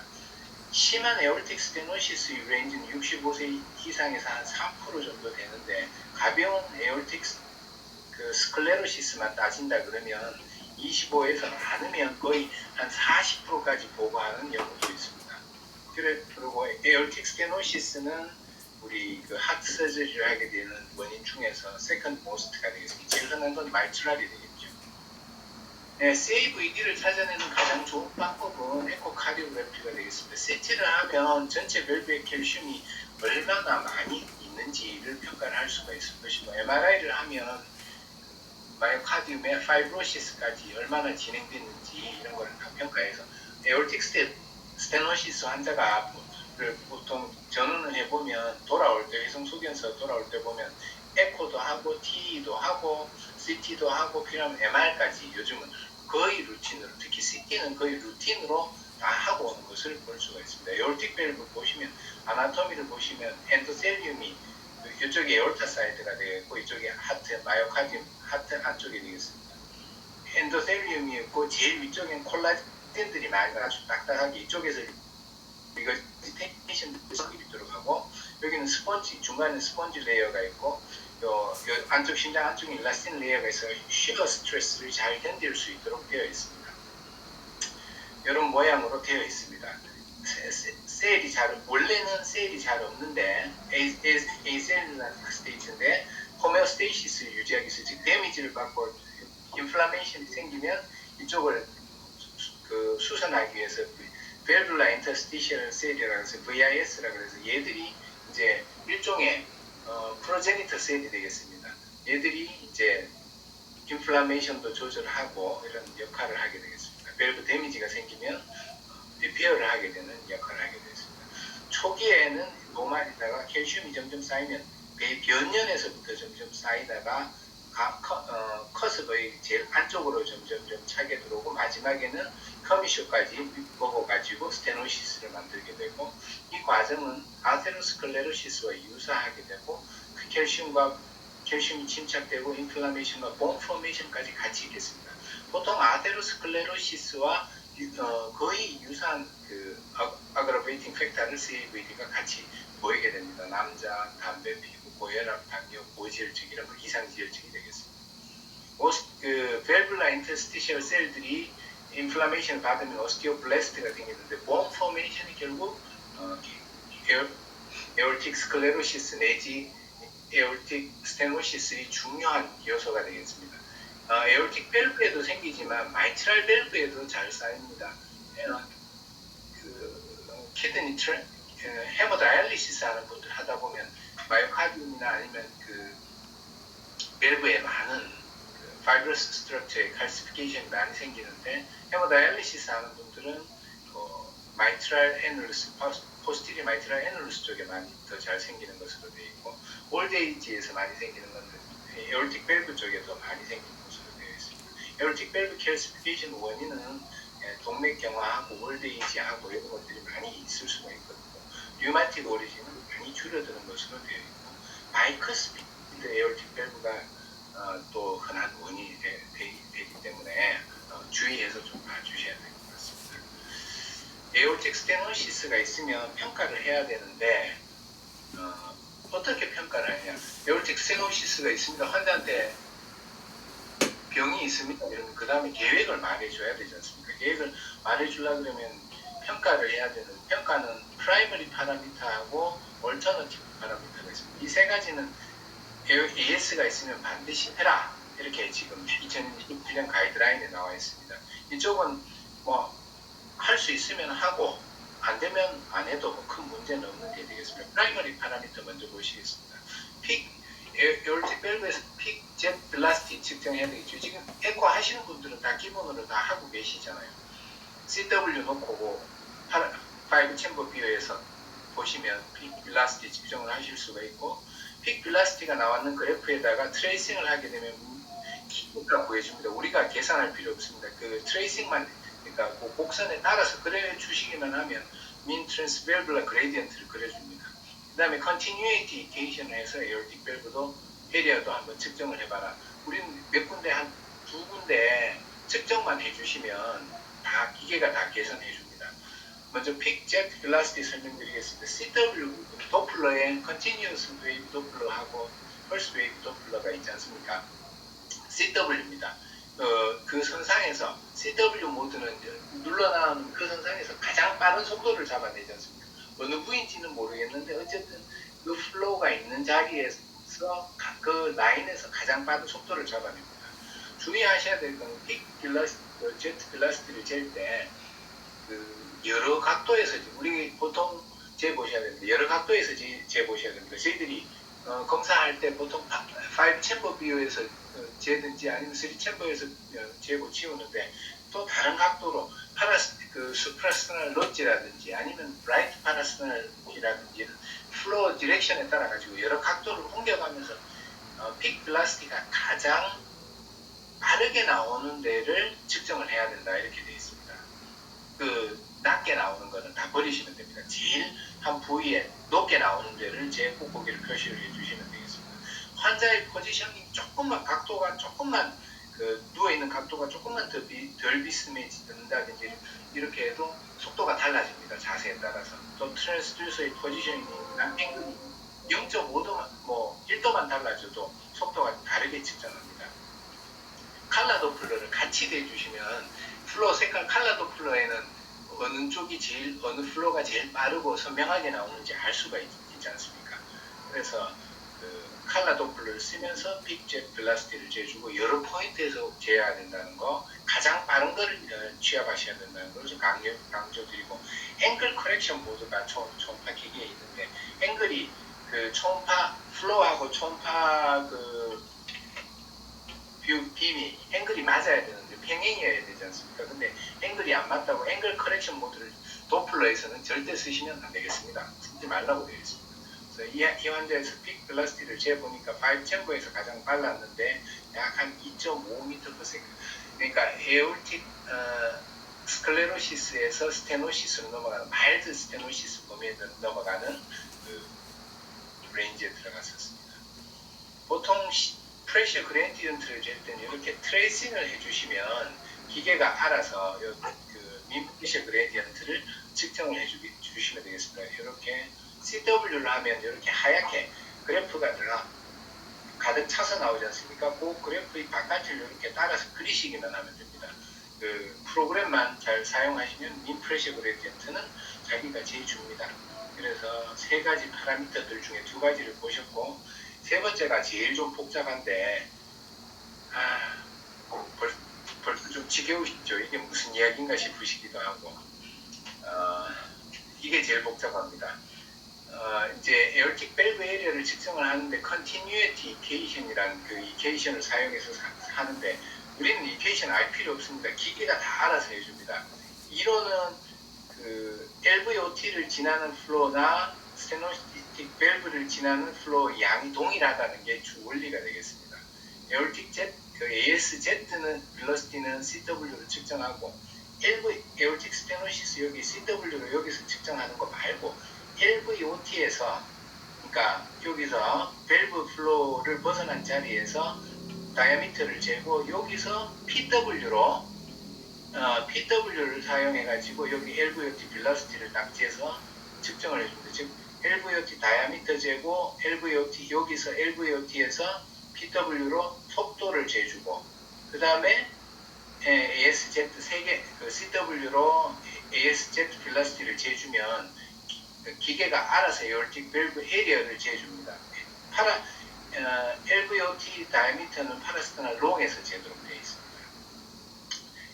심한 에올틱 스테노시스 레인지는 65세 이상에서 한 3% 정도 되는데 가벼운 에올틱 스클레로시스만 따진다 그러면 25에서 많으면 거의 한 40%까지 보고하는 연구도 있습니다. 그리고 에올틱 스테노시스는 우리 그 하트 서저리를 하게 되는 원인 중에서 세컨드 모스트가 되겠습니다. 제일 흔한 건 말트랄이 되겠죠. 네, CAVD를 찾아내는 가장 좋은 방법은 에코카디오그래피가 되겠습니다. CT를 하면 전체 밸브의 캘슘이 얼마나 많이 있는지를 평가를 할 수가 있을 것이고 MRI를 하면 마이오카디움의 파이브로시스까지 얼마나 진행됐는지 이런 걸 다 평가해서 에올틱 스테노시스 환자가 보통 전원을 해보면 돌아올 때 위성소견서 돌아올 때 보면 에코도 하고 TE도 하고 CT도 하고 필요하면 MR까지 요즘은 거의 루틴으로 특히 CT는 거의 루틴으로 다 하고 오는 것을 볼 수가 있습니다. 에올틱 밸브 보시면 아나토미를 보시면 엔도텔리움이 이쪽이 에올타 사이드가 되겠고 이쪽이 하트, 마이오카디움, 하트 안쪽이 되겠습니다. 엔도텔리움이 있고 제일 위쪽엔 콜라겐들이 많이 아주 딱딱하게 이쪽에서 리거지테이션 있도록 하고 여기는 스펀지, 중간에 스펀지 레이어가 있고 요 안쪽 심장 안쪽에 일라스틴 레이어가 있어 쉬어 스트레스를 잘 견딜 수 있도록 되어 있습니다. 이런 모양으로 되어 있습니다. 셀이 원래는 셀이 잘 없는데 에이셀룰라틱 스테이트인데 호메오스테이시스를 유지하기 위해서 즉 데미지를 받고 인플라메이션이 생기면 이쪽을 수선하기 위해서 밸뷸라 인터스티셜 셀이라고 해서 VIS라고 해서 얘들이 이제 일종의 프로제니터 셀이 되겠습니다. 얘들이 이제 인플라메이션도 조절하고 이런 역할을 하게 되겠습니다. 밸브 데미지가 생기면 리페어를 하게 되는 역할을 하게 되겠습니다. 초기에는 노말이다가 캘슘이 점점 쌓이면 변년에서부터 점점 쌓이다가 커스버의 제일 안쪽으로 점점 차게 들어오고 마지막에는 커미쇼까지 먹어가지고 스테노시스를 만들게 되고 이 과정은 아테로스클레로시스와 유사하게 되고 그 캘슘이 침착되고 인플라메이션과 본 포메이션까지 같이 있겠습니다. 보통 아테로스클레로시스와 거의 유사한 그 아그라베이팅 팩터를 CAVD가 같이 보이게 됩니다. 남자, 담배 피우, 고혈압, 당뇨, 고지혈증 이런 이상지혈증이 되겠습니다. 그 밸뷸라 인터스티셜 셀들이 인플라메이션을 받으면 오스티오블레스트가 생기는데 본 포메이션이 결국 에올틱 스클레로시스 내지 에올틱 스테노시스의 중요한 요소가 되겠습니다. 에올틱 밸브에도 생기지만 마이트랄 밸브에도 잘 쌓입니다. 키드니 헤모다이알리시스 하는 분들 하다 보면 마이오카디움이나 아니면 그 밸브에 많은 파이브러스 스트럭처의 칼시피케이션이 많이 생기는데 헤모다이알리시스 하는 분들은 마이트랄 애널루스, 포스티리 마이트랄 애널루스 쪽에 많이 더 잘 생기는 것으로 되어 있고 올드에이지에서 많이 생기는 건 에올틱 밸브 쪽에 더 많이 생기는 것으로 되어 있습니다. 에올틱 밸브 칼시피케이션 원인은 동맥경화하고 올드에이지하고 이런 것들이 많이 있을 수가 있거든요. 류마틱 오리진은 많이 줄어드는 것으로 되어 있고 바이커스피드 에올틱 밸브가 또 흔한 원인이 되기 때문에 주의해서 좀 봐주셔야 될 것 같습니다. 에올틱 스테노시스가 있으면 평가를 해야 되는데 어떻게 평가를 하냐? 에올틱 스테노시스가 있습니다. 환자한테 병이 있습니다. 이러면 그 다음에 계획을 말해줘야 되지 않습니까? 계획을 말해주려고 그러면 평가를 해야 되는 평가는 프라이머리 파라미터하고 얼터너티브 파라미터가 있습니다. 이 세 가지는 AS가 있으면 반드시 해라. 이렇게 지금 2021년 가이드라인에 나와 있습니다. 이쪽은 뭐 할 수 있으면 하고 안 되면 안 해도 큰 문제는 없는 게 되겠습니다. 프라이머리 파라미터 먼저 보시겠습니다. 에올틱 밸브에서 픽 젯 블라스티 측정해야 되겠죠. 지금 에코 하시는 분들은 다 기본으로 다 하고 계시잖아요. CW 놓고 5 챔버 비어에서 보시면 픽 블라스티 측정을 하실 수가 있고 픽 블라스티가 나왔는 그래프에다가 트레이싱을 하게 되면 키가 구해줍니다. 우리가 계산할 필요 없습니다. 그 트레이싱만 그러니까 그 곡선에 따라서 그려주시기만 하면 민 트랜스 밸브라 그레디언트를 그려줍니다. 그 다음에 컨티뉴이티 이케이션을 해서 에올틱 밸브도 에리어도 한번 측정을 해봐라. 우리는 몇 군데 한 두 군데 측정만 해주시면 다 기계가 다 계산해줍니다. 먼저 픽 젯 velocity 설명드리겠습니다. CW 도플러에 컨티뉴어스 웨이브 도플러하고 펄스 웨이브 도플러가 있지 않습니까? CW입니다. 그 선상에서 CW 모드는 눌러나오는 그 선상에서 가장 빠른 속도를 잡아내지 않습니까? 어느 부인지는 모르겠는데 어쨌든 그 플로우가 있는 자리에서 그 라인에서 가장 빠른 속도를 잡아냅니다. 주의하셔야 될 건 픽 제트 빌라스티를 잴 때 여러 각도에서 우리 보통 재보셔야 됩니다. 여러 각도에서 재보셔야 됩니다. 저희들이 검사할 때 보통 5 챔버 비율에서 재든지 아니면 3 챔버에서 재고 치우는데 또 다른 각도로 수프라스널 로지라든지 아니면 라이트 파라스널이라든지 플로어 디렉션에 따라 가지고 여러 각도를 옮겨가면서 픽 빌라스티가 가장 빠르게 나오는 데를 측정을 해야 된다 이렇게 되어 있습니다. 낮게 나오는 거는 다 버리시면 됩니다. 제일 한 부위에 높게 나오는 데를 제 뽁뽁이를 표시를 해주시면 되겠습니다. 환자의 포지셔닝 조금만 각도가 조금만 누워있는 각도가 조금만 덜 비스듬해진다든지 이렇게 해도 속도가 달라집니다. 자세에 따라서. 또 트랜스듀서의 포지셔닝이나 앵글이 0.5도만 1도만 달라져도 속도가 다르게 측정합니다. 칼라 도플러를 같이 대주시면 플로어 색깔 칼라 도플러에는 어느 플로어가 제일 빠르고 선명하게 나오는지 알 수가 있지 않습니까? 그래서 칼라 도플러를 쓰면서 빅젯 벨라시티를 재주고 여러 포인트에서 재야 된다는 거, 가장 빠른 거를 취합하셔야 된다는 것을 강조드리고, 앵글 커렉션 보드가 초음파 기계에 있는데 앵글이 초음파 플로어하고 초음파 빔이 앵글이 맞아야 되는데 평행이어야 되지 않습니까? 근데 앵글이 안 맞다고 앵글 커렉션 모드를 도플러에서는 절대 쓰시면 안 되겠습니다. 쓰지 말라고 되어 있습니다. 그래서 이 환자의 스픽 벨라시티를 재보니까 5챔버에서 가장 빨랐는데 약 한 2.5m/s. 그러니까 에올틱 스클레로시스에서 스테노시스로 넘어가는 마일드 스테노시스 범위에 넘어가는 레인지에 들어갔었습니다. 보통 프레셔 그레디언트를 잴 때는 이렇게 트레이싱을 해주시면 기계가 알아서 민 프레셔 그레디언트를 측정을 해주시면 되겠습니다. 이렇게 CW를 하면 이렇게 하얗게 그래프가 가득 차서 나오지 않습니까? 그 그래프의 바깥을 이렇게 따라서 그리시기만 하면 됩니다. 프로그램만 잘 사용하시면 민 프레셔 그레디언트는 자기가 재줍니다. 그래서 세 가지 파라미터들 중에 두 가지를 보셨고, 세 번째가 제일 좀 복잡한데 벌써 좀 지겨우시죠? 이게 무슨 이야기인가 싶으시기도 하고, 이게 제일 복잡합니다. 이제 에어틱 밸브 에리어를 측정을 하는데 컨티뉴이티 이케이션이라는 이케이션을 사용해서 하는데, 우리는 이케이션 알 필요 없습니다. 기계가 다 알아서 해줍니다. 이론은 LVOT를 지나는 플로어나 스테노시틱 밸브를 지나는 플로어 양이 동일하다는 게 주 원리가 되겠습니다. 에올틱 ASZ는 velocity는 CW를 측정하고, 에올틱 스테노시스 여기 CW를 여기서 측정하는 거 말고 LVOT에서, 그러니까 여기서 밸브 플로어를 벗어난 자리에서 다이아미터를 재고 여기서 PW를 사용해가지고 여기 LVOT velocity를 딱 재서 측정을 해줍니다. 즉 LVOT 다이아미터 재고 여기서 LVOT에서 PW로 속도를 재주고, 그 다음에 ASZ CW로 ASZ velocity를 재주면 기계가 알아서 에올틱 밸브 에리어를 재줍니다. LVOT 다이아미터는 파라스타나 롱에서 재도록 되어 있습니다.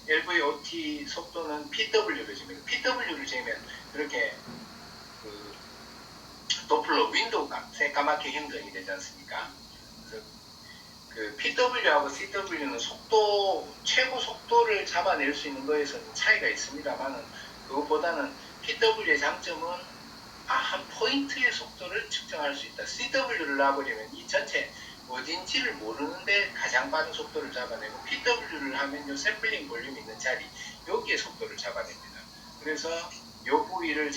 LVOT 속도는 PW를 재입니다. PW를 재면 이렇게 도플러 윈도우가 새까맣게 형성이 되지 않습니까? 그래서 PW하고 CW는 최고 속도를 잡아낼 수 있는 거에서는 차이가 있습니다만, 그것보다는 PW의 장점은 한 포인트의 속도를 측정할 수 있다. CW를 놔버리면 이 전체 어딘지를 모르는데 가장 빠른 속도를 잡아내고, PW를 하면 요 샘플링 볼륨이 있는 자리, 여기에 속도를 잡아냅니다. 그래서 요 부위의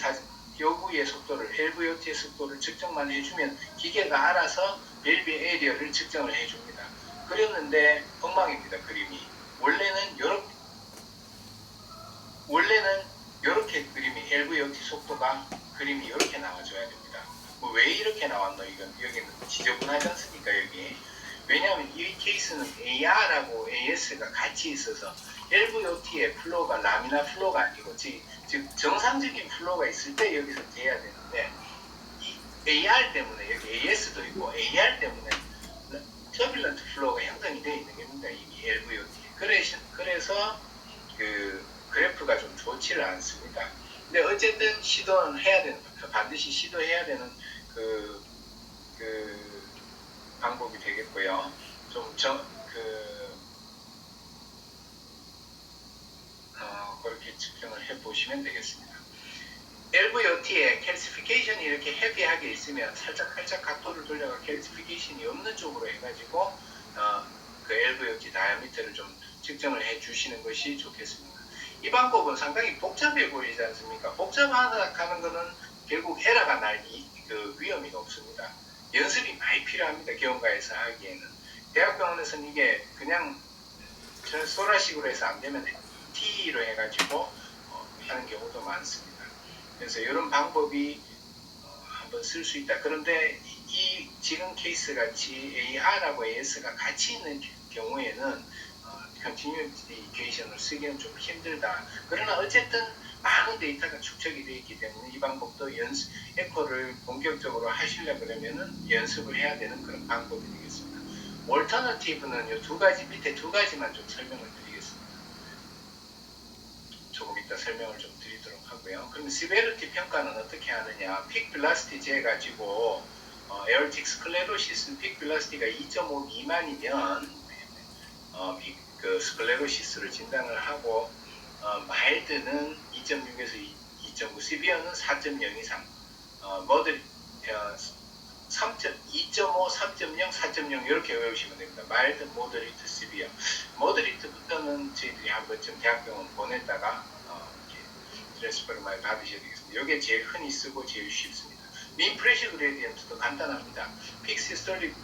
속도를, LVOT의 속도를 측정만 해주면 기계가 알아서 밸브 에리어를 측정을 해줍니다. 그렸는데 엉망입니다. 그림이. 원래는 이렇게 그림이 LVOT 속도가 그림이 이렇게 나와줘야 됩니다. 왜 이렇게 나왔노? 여기는 지저분하지 않습니까? 여기. 왜냐하면 이 케이스는 AR하고 AS가 같이 있어서 LVOT의 플로우가 라미나 플로우가 아니고, 즉 정상적인 플로우가 있을 때 여기서 돼야 되는데, 이 AR 때문에 여기 AS도 있고 AR 때문에 터뷸런트 플로우가 형성이 되어 있는 겁니다. 이미 LVOT. 그래서 그래프가 좀 좋지를 않습니다. 근데 어쨌든 시도는 해야 되는, 반드시 시도해야 되는 방법이 되겠고요. 그렇게 측정을 해보시면 되겠습니다. LVOT에 캘시피케이션이 이렇게 헤비하게 있으면 살짝 각도를 돌려가 캘시피케이션이 없는 쪽으로 해가지고 LVOT 다이아미터를 좀 측정을 해 주시는 것이 좋겠습니다. 이 방법은 상당히 복잡해 보이지 않습니까? 복잡하다는 것은 결국 에러가 날 그 위험이 높습니다. 연습이 많이 필요합니다. 경과에서 하기에는. 대학병원에서는 이게 그냥 소라식으로 해서 안 되면 T로 해가지고 하는 경우도 많습니다. 그래서 이런 방법이 한번 쓸 수 있다. 그런데 이 지금 케이스 같이 AR하고 AS가 같이 있는 경우에는 continuity equation을 쓰기는 좀 힘들다. 그러나 어쨌든 많은 데이터가 축적이 되어 있기 때문에 이 방법도 에코를 본격적으로 하시려고 그러면은 연습을 해야 되는 그런 방법이 되겠습니다. 올터너티브는 이 두 가지, 밑에 두 가지만 좀 설명을 드리겠습니다. 조금 이따 설명을 좀 드리도록 하고요. 그럼 시베리티 평가는 어떻게 하느냐? 픽 빌라시티 재가지고 에어틱 스클레로시스 픽 빌라시티가 2.5 미만이면 그 스클레로시스를 진단을 하고 마일드는 2.6에서 2.9, 시비어는 4.0 이상, 머들 2.5, 3.0, 4.0 이렇게 외우시면 됩니다. 마일드, 모더리트, 시비어. 모더리트부터는 저희들이 한 번쯤 대학병원 보냈다가 트랜스퍼를 많이 받으셔야 되겠습니다. 이게 제일 흔히 쓰고 제일 쉽습니다. 민 프레셔 그레디언트도 간단합니다. 픽시스톨릭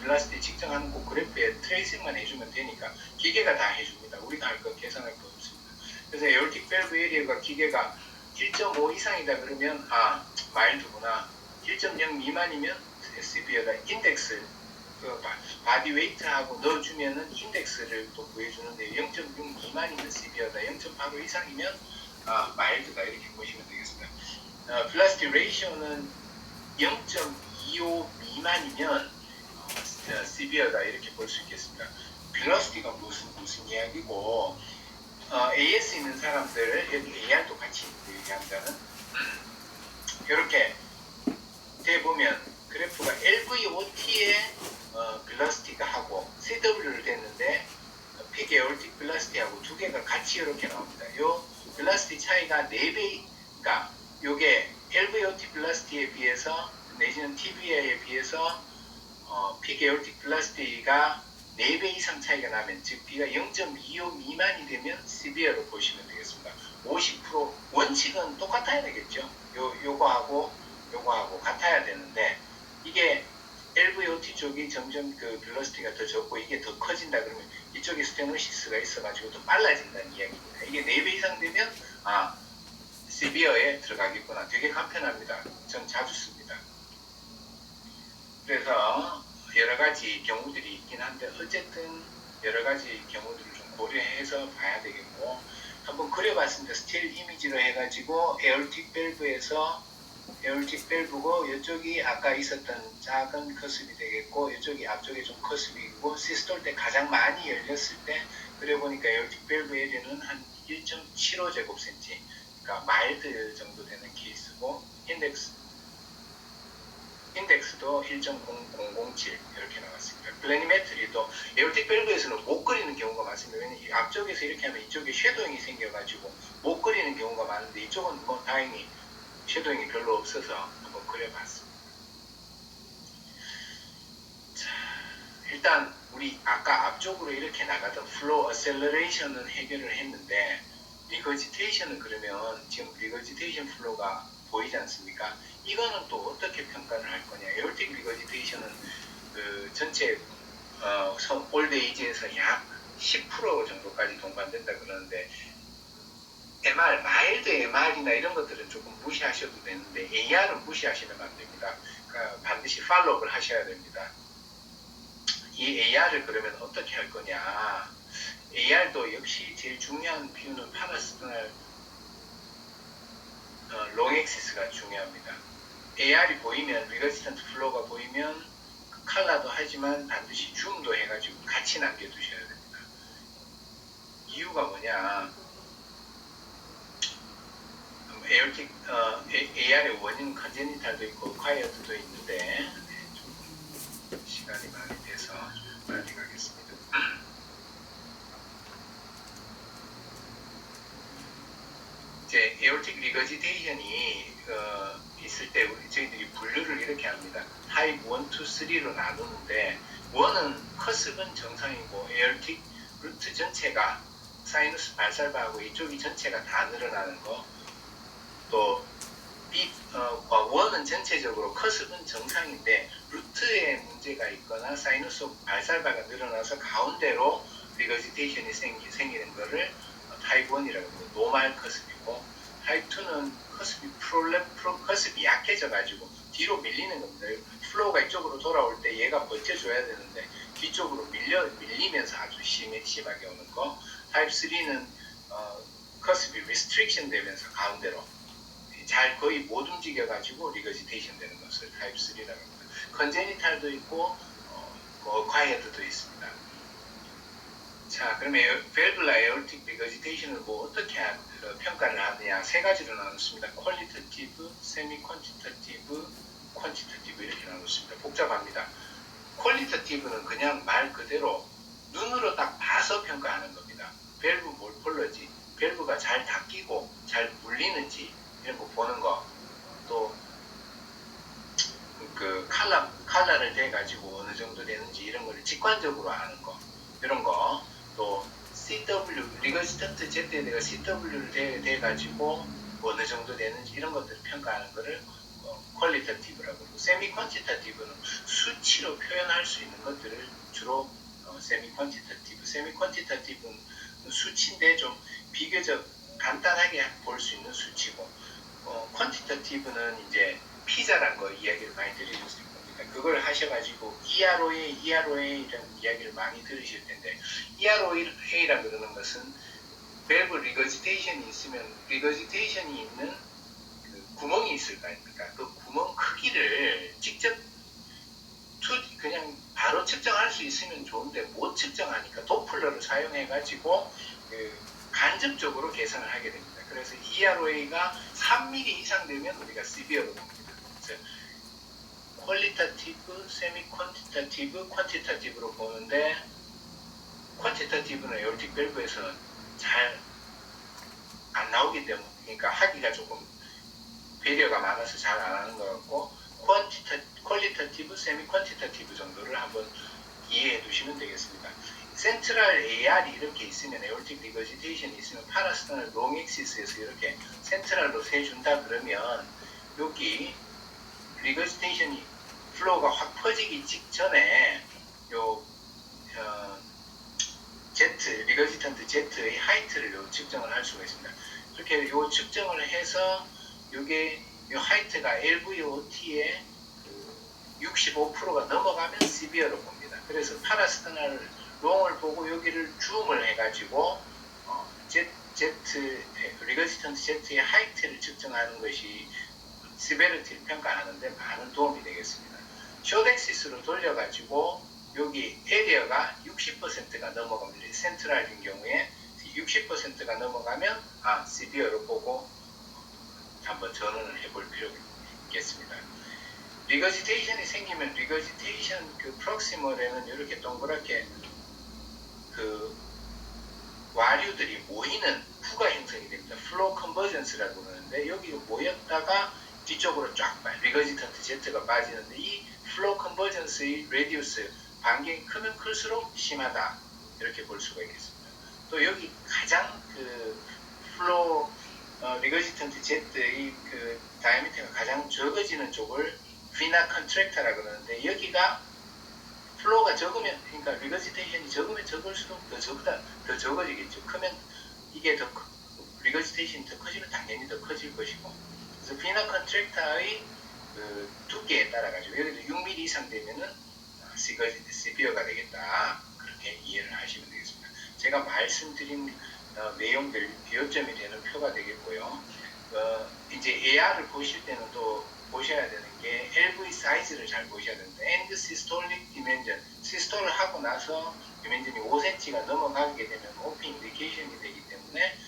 빌라시티 측정하는 그 그래프에 트레이싱만 해주면 되니까 기계가 다 해줍니다. 우리가 할 거 계산할 거 없습니다. 그래서 에어틱 밸브 에리어가 기계가 1.5 이상이다 그러면 마일드구나. 1.0 미만이면 SCB에다 인덱스 바디 웨이트하고 넣어주면은 인덱스를 또 구해주는데 0.6 미만이면 CB어다. 0.85 이상이면 마일드다. 이렇게 보시면 되겠습니다. 빌라시티 레이쇼는 0.25 미만이면 CB어다. 이렇게 볼 수 있겠습니다. 빌라시티가 무슨 이야기고 AS 있는 사람들 여기 AR도 같이 얘기한다는 이렇게 돼 보면 그래프가 LVOT의 빌라시티가 하고 CW를 댔는데 픽 에어틱 빌라시티하고 두 개가 같이 이렇게 나옵니다. 요 빌라시티 차이가 4배가 요게 LVOT 빌라시티에 비해서 내지는 TBA에 비해서 픽 에어틱 빌라시티가 4배 이상 차이가 나면 즉 B가 0.25 미만이 되면 CBR로 보시면 되겠습니다. 50% 원칙은 똑같아야 되겠죠. 요거하고 같아야 되는데 이게 LVOT 쪽이 점점 그 빌러시티가 더 적고 이게 더 커진다 그러면 이쪽에 스테노시스가 있어가지고 더 빨라진다는 이야기입니다. 이게 4배 이상 되면 CBR에 들어가겠구나. 되게 간편합니다. 전 자주 씁니다. 그래서 여러 가지 경우들이 있긴 한데 어쨌든 여러 가지 경우들을 좀 고려해서 봐야 되겠고 한번 그려봤습니다. 스틸 이미지로 해가지고 에어틱 밸브에서 에어틱 밸브고 이쪽이 아까 있었던 작은 커습이 되겠고 이쪽이 앞쪽에 좀 커습이고 시스톨 때 가장 많이 열렸을 때 그려보니까 에어틱 밸브 에리어는 한 1.75제곱센치 그러니까 마일드 정도 되는 케이스고 인덱스도 1.0007 이렇게 나왔습니다. 플래니메트리도 에어틱 밸브에서는 못 그리는 경우가 많습니다. 왜냐면 앞쪽에서 이렇게 하면 이쪽에 쉐도잉이 생겨가지고 못 그리는 경우가 많은데 이쪽은 뭐 다행히 쉐도잉이 별로 없어서 한번 그려봤습니다. 자, 일단 우리 아까 앞쪽으로 이렇게 나가던 플로우 어셀러레이션은 해결을 했는데 리거지테이션은 그러면 지금 리거지테이션 플로우가 보이지 않습니까? 이거는 또 어떻게 평가를 할 거냐? 에어틱 리거지테이션은 그 전체 올드에이지에서 약 10% 정도까지 동반된다 그러는데 MR, 마일드 MR이나 이런 것들은 조금 무시하셔도 되는데 AR은 무시하시면 안 됩니다. 그러니까 반드시 팔로우를 하셔야 됩니다. 이 AR을 그러면 어떻게 할 거냐? AR도 역시 제일 중요한 비율은 파라스토널 롱엑시스가 중요합니다. AR이 보이면 리거지턴트 플로우가 보이면 칼라도 하지만 반드시 줌도 해가지고 같이 남겨두셔야 됩니다. 이유가 뭐냐? 에어틱 AR의 원인 컨제니탈도 있고 콰이어트도 있는데 좀 시간이 많이 돼서 좀 빨리 가겠습니다. 이제 에어틱 리거지테이션이 있을 때 저희들이 분류를 이렇게 합니다. 타입 1, 2, 3로 나누는데 1은 커습은 정상이고 에어틱 루트 전체가 사이너스 발살바하고 이쪽이 전체가 다 늘어나는 거. 또 원은 전체적으로 커습은 정상인데 루트에 문제가 있거나 사이너스 발살바가 늘어나서 가운데로 리거지테이션이 생기는 거를 타입 1이라고 합니다. 노말 커습이고 타입 2는 커습이 약해져가지고 뒤로 밀리는 겁니다. 플로우가 이쪽으로 돌아올 때 얘가 버텨줘야 되는데 뒤쪽으로 밀리면서 아주 심하게 오는 거. 타입 3는 커습이 리스트릭션 되면서 가운데로 잘 거의 못 움직여가지고 리거지테이션 되는 것을 타입 3라고 합니다. 컨제니탈도 있고 과이어드도 있습니다. 자, 그러면 밸브라 에어틱 리거지테이션을 뭐 어떻게 평가를 하느냐 세 가지로 나눴습니다. 퀄리터티브, 세미 퀀티터티브, 퀀티터티브 이렇게 나눴습니다. 복잡합니다. 퀄리터티브는 그냥 말 그대로 눈으로 딱 봐서 평가하는 겁니다. 밸브 몰폴러지, 밸브가 잘 닫히고 잘 물리는지 이런 거 보는 거, 또 그 칼라를 대가지고 어느 정도 되는지 이런 거를 직관적으로 아는 거, 이런 거, 또 CW, 리거지턴트 Z에 내가 CW를 대가지고 어느 정도 되는지 이런 것들을 평가하는 거를 퀄리터티브라고 하고, 세미 퀀티터티브는 수치로 표현할 수 있는 것들을 주로 세미 퀀티터티브. 세미 퀀티터티브는 수치인데 좀 비교적 간단하게 볼 수 있는 수치고, 퀀티터티브는 이제 피자란 거 이야기를 많이 들으셨을 겁니다. 그걸 하셔가지고 EROA 이런 이야기를 많이 들으실 텐데, EROA라 그러는 것은 밸브 리거지테이션이 있으면 리거지테이션이 있는 그 구멍이 있을 거 아닙니까? 그 구멍 크기를 직접 그냥 바로 측정할 수 있으면 좋은데 못 측정하니까 도플러를 사용해가지고 그 간접적으로 계산을 하게 됩니다. 그래서 EROA가 3mm 이상 되면 우리가 시비어로 봅니다. 그래서 퀄리터티브, 세미 퀀티터티브, 퀀티터티브로 보는데, 퀀티터티브는 에어틱 밸브에서 잘 안 나오기 때문에, 그러니까 하기가 조금 배려가 많아서 잘 안 하는 것 같고, 퀄리터티브, 세미 퀀티터티브 정도를 한번 이해해 두시면 되겠습니다. 센트럴 AR이 이렇게 있으면, 에어틱 리거지테이션이 있으면 파라스타널 롱 엑시스에서 이렇게 센트럴로 세준다 그러면 여기 리거지테이션이 플로우가 확 퍼지기 직전에 리거지턴트 Z의 하이트를 측정을 할 수가 있습니다. 이렇게 측정을 해서 요게 하이트가 LVOT의 65%가 넘어가면 시비어로 봅니다. 그래서 파라스타널 롱을 보고 여기를 줌을 해가지고 리거지턴트 Z의 하이트를 측정하는 것이 시베리티를 평가하는데 많은 도움이 되겠습니다. 숏엑시스로 돌려가지고 여기 에리어가 60%가 넘어가면, 센트럴인 경우에 60%가 넘어가면 시비어로 보고 한번 전원을 해볼 필요가 있겠습니다. 리거지테이션이 생기면 리거지테이션 그 프록시멀에는 이렇게 동그랗게 그 와류들이 모이는 구가 형성이 됩니다. 플로우 컨버전스라고 그러는데, 여기 모였다가 뒤쪽으로 쫙 리거지턴트 Z가 빠지는데, 이 플로우 컨버전스의 레디우스 반경이 크면 클수록 심하다 이렇게 볼 수가 있겠습니다. 또 여기 가장 그 플로우 리거지턴트 Z의 그 다이아미터가 가장 적어지는 쪽을 비나 컨트랙터라고 그러는데, 여기가 플로우가 적으면, 그러니까 리거지테이션이 적으면 적을수록 더 적어지겠죠. 크면 이게 더 리거지테이션이 더 커지면 당연히 더 커질 것이고, 그래서 비나 컨트랙터의 그 두께에 따라 가지고 여기도 6mm 이상 되면은 시비어가 되겠다, 그렇게 이해를 하시면 되겠습니다. 제가 말씀드린 내용들 요점이 되는 표가 되겠고요. 이제 AR을 보실 때는 또 보셔야 되는 게 LV 사이즈를 잘 보셔야 되는데, 엔드 시스톨릭 디멘전, 시스톨을 하고 나서 디멘전이 5cm가 넘어가게 되면 오픈 인디케이션이 되기 때문에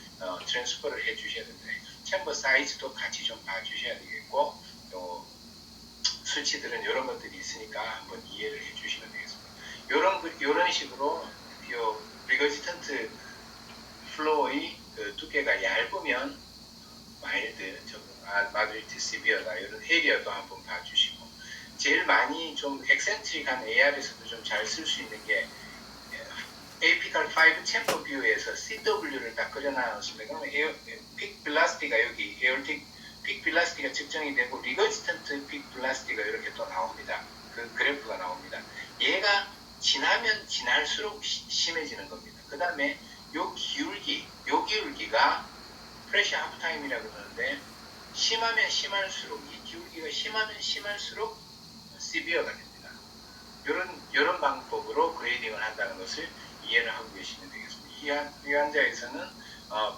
트랜스퍼를 해 주셔야 됩니다. 챔버 사이즈도 같이 좀 봐주셔야 되겠고, 또 수치들은 이런 것들이 있으니까 한번 이해를 해 주시면 되겠습니다. 이런 식으로 리거지턴트 플로우의 그 두께가 얇으면 마일드, 마드리트 시비어다, 이런 에리어도 한번 봐주시고, 제일 많이 좀 엑센트릭한 AR에서도 좀 잘 쓸 수 있는 게 에이피칼 5 챔버 뷰에서 CW를 딱 그려놨습니다. 그러면 픽 빌라스티가 여기 에어틱 픽 빌라스티가 측정이 되고 리거지턴트 픽 빌라스티가 이렇게 또 나옵니다. 그 그래프가 나옵니다. 얘가 지나면 지날수록 심해지는 겁니다. 그 다음에 요 기울기가 프레셔 하프타임이라고 그러는데 심하면 심할수록 이 기울기가 심하면 심할수록 시비어가 됩니다. 이런 방법으로 그레이딩을 한다는 것을 이해를 하고 계시면 되겠습니다. 이 환자에서는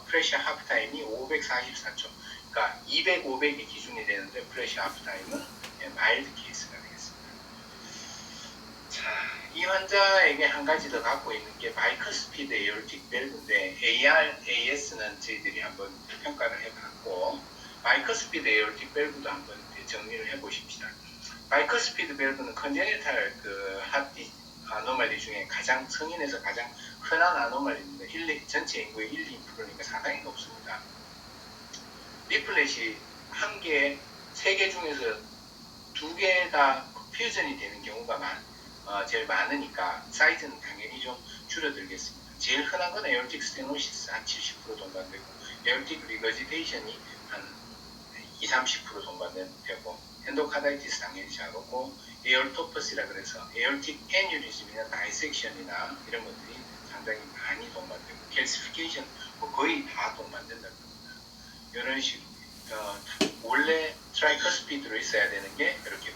프레셔 하프타임이 544초, 그러니까 200, 500이 기준이 되는데 프레셔 하프타임은 마일드 케이스가 되겠습니다. 자, 이 환자에게 한 가지 더 갖고 있는 게 바이커스피드 에어틱 밸브인데 AS는 저희들이 한번 평가를 해봤고 바이커스피드 에어틱 밸브도 한번 정리를 해보십시다. 바이커스피드 밸브는 컨제니탈 그 하트 아노말리 중에 성인에서 가장 흔한 아노말리입니다. 전체 인구의 1-2%니까 상당히 높습니다. 리플렛이 한 개, 3개 중에서 2개 다 퓨전이 되는 경우가 제일 많으니까 사이즈는 당연히 좀 줄어들겠습니다. 제일 흔한 건 에어틱 스테노시스 한 70% 동반되고 에어틱 리거지테이션이 한 20-30% 동반되고 엔도카다이티스 당연히 잘 오고 에어토퍼스라 그래서 에어틱 애뉴리즘이나 다이섹션이나 이런 것들이 상당히 많이 동반되고 캘시피케이션 거의 다 동반된다고 합니다. 이런 식으로 원래 트라이커스피드로 있어야 되는 게 이렇게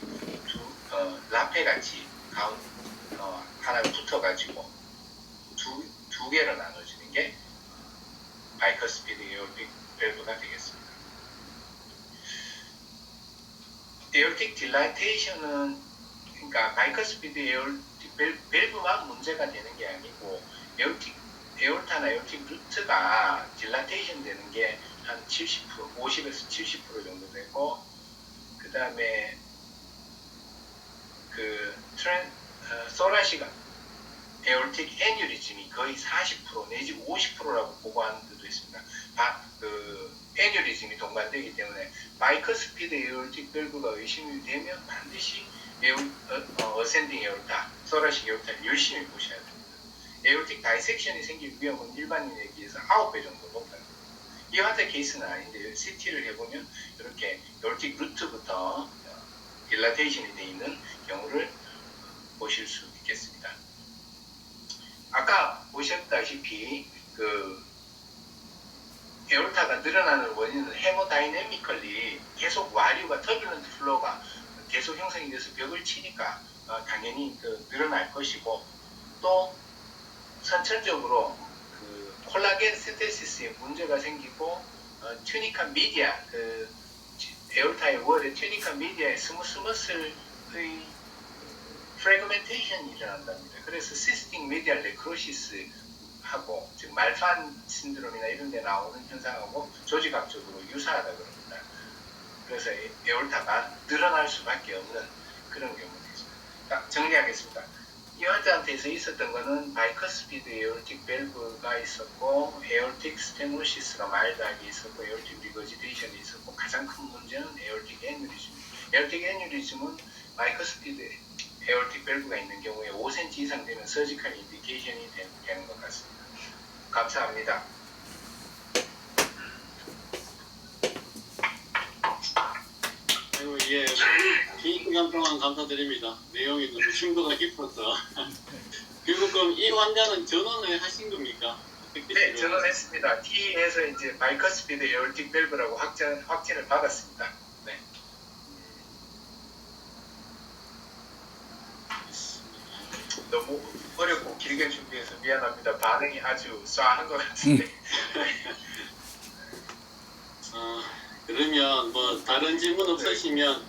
라페 같이 하나 붙어가지고 두 개로 나눠지는 게 바이커스피드 에어틱 밸브가 되겠습니다. 에어틱 딜라테이션은 그러니까 바이커스피드 에어틱 밸브만 문제가 되는 게 아니고 에어타나 에어틱 루트가 딜라테이션 되는 게 한 70%, 50에서 70% 정도 되고 그 다음에 소라시가 에어틱 애뉴리즘이 거의 40% 내지 50%라고 보고하는 데도 있습니다. 애뉴리즘이 동반되기 때문에 바이커스피드 에어틱 밸브가 의심이 되면 반드시 어센딩 에어타, 소라식 에어타를 열심히 보셔야 됩니다. 에어틱 다이섹션이 생길 위험은 일반인에 비해서 9배 정도 높아요. 이 환자 케이스는 아닌데 CT를 해보면 이렇게 에어틱 루트부터 딜라테이션이 되어 있는 경우를 보실 수 있겠습니다. 아까 보셨다시피 에어타가 늘어나는 원인은 헤모다이내미컬리 계속 와류가 터뷸런트 플로우가 계속 형성이 돼서 벽을 치니까 당연히 늘어날 것이고 또 선천적으로 콜라겐 신테시스에 문제가 생기고 튜니카 미디아 에어타의 월에 튜니카 미디아의 스무스 머슬의 프래그멘테이션이 일어난답니다. 그래서 시스틱 미디아 네크로시스 하고 즉 말판 신드롬이나 이런 데 나오는 현상하고 조직학적으로 유사하다 그럽니다. 그래서 에어타가 늘어날 수밖에 없는 그런 경우가 있습니다. 정리하겠습니다. 이 환자한테서 있었던 거는 바이커스피드 에어틱 밸브가 있었고 에어틱 스테노시스가 마일드하게 있었고 에어틱 리거지테이션이 있었고 가장 큰 문제는 에어틱 애뉴리즘. 에어틱 애뉴리즘은 바이커스피드 에어틱 밸브가 있는 경우에 5cm 이상 되면 서지컬 인디케이션이 되는 것 같습니다. 감사합니다. 아이고 예, 긴 시간 동안 감사드립니다. 내용이 너무 심도가 깊어서. 그리고 그럼 이 환자는 전원을 하신 겁니까? 네, 전원했습니다. T에서 이제 바이커스피드 에어틱 밸브라고 확진을 받았습니다. 네. 너무 어렵고 길게 준비해서 미안합니다. 반응이 아주 쏴한 것 같은데. 그러면 뭐 다른 질문 없으시면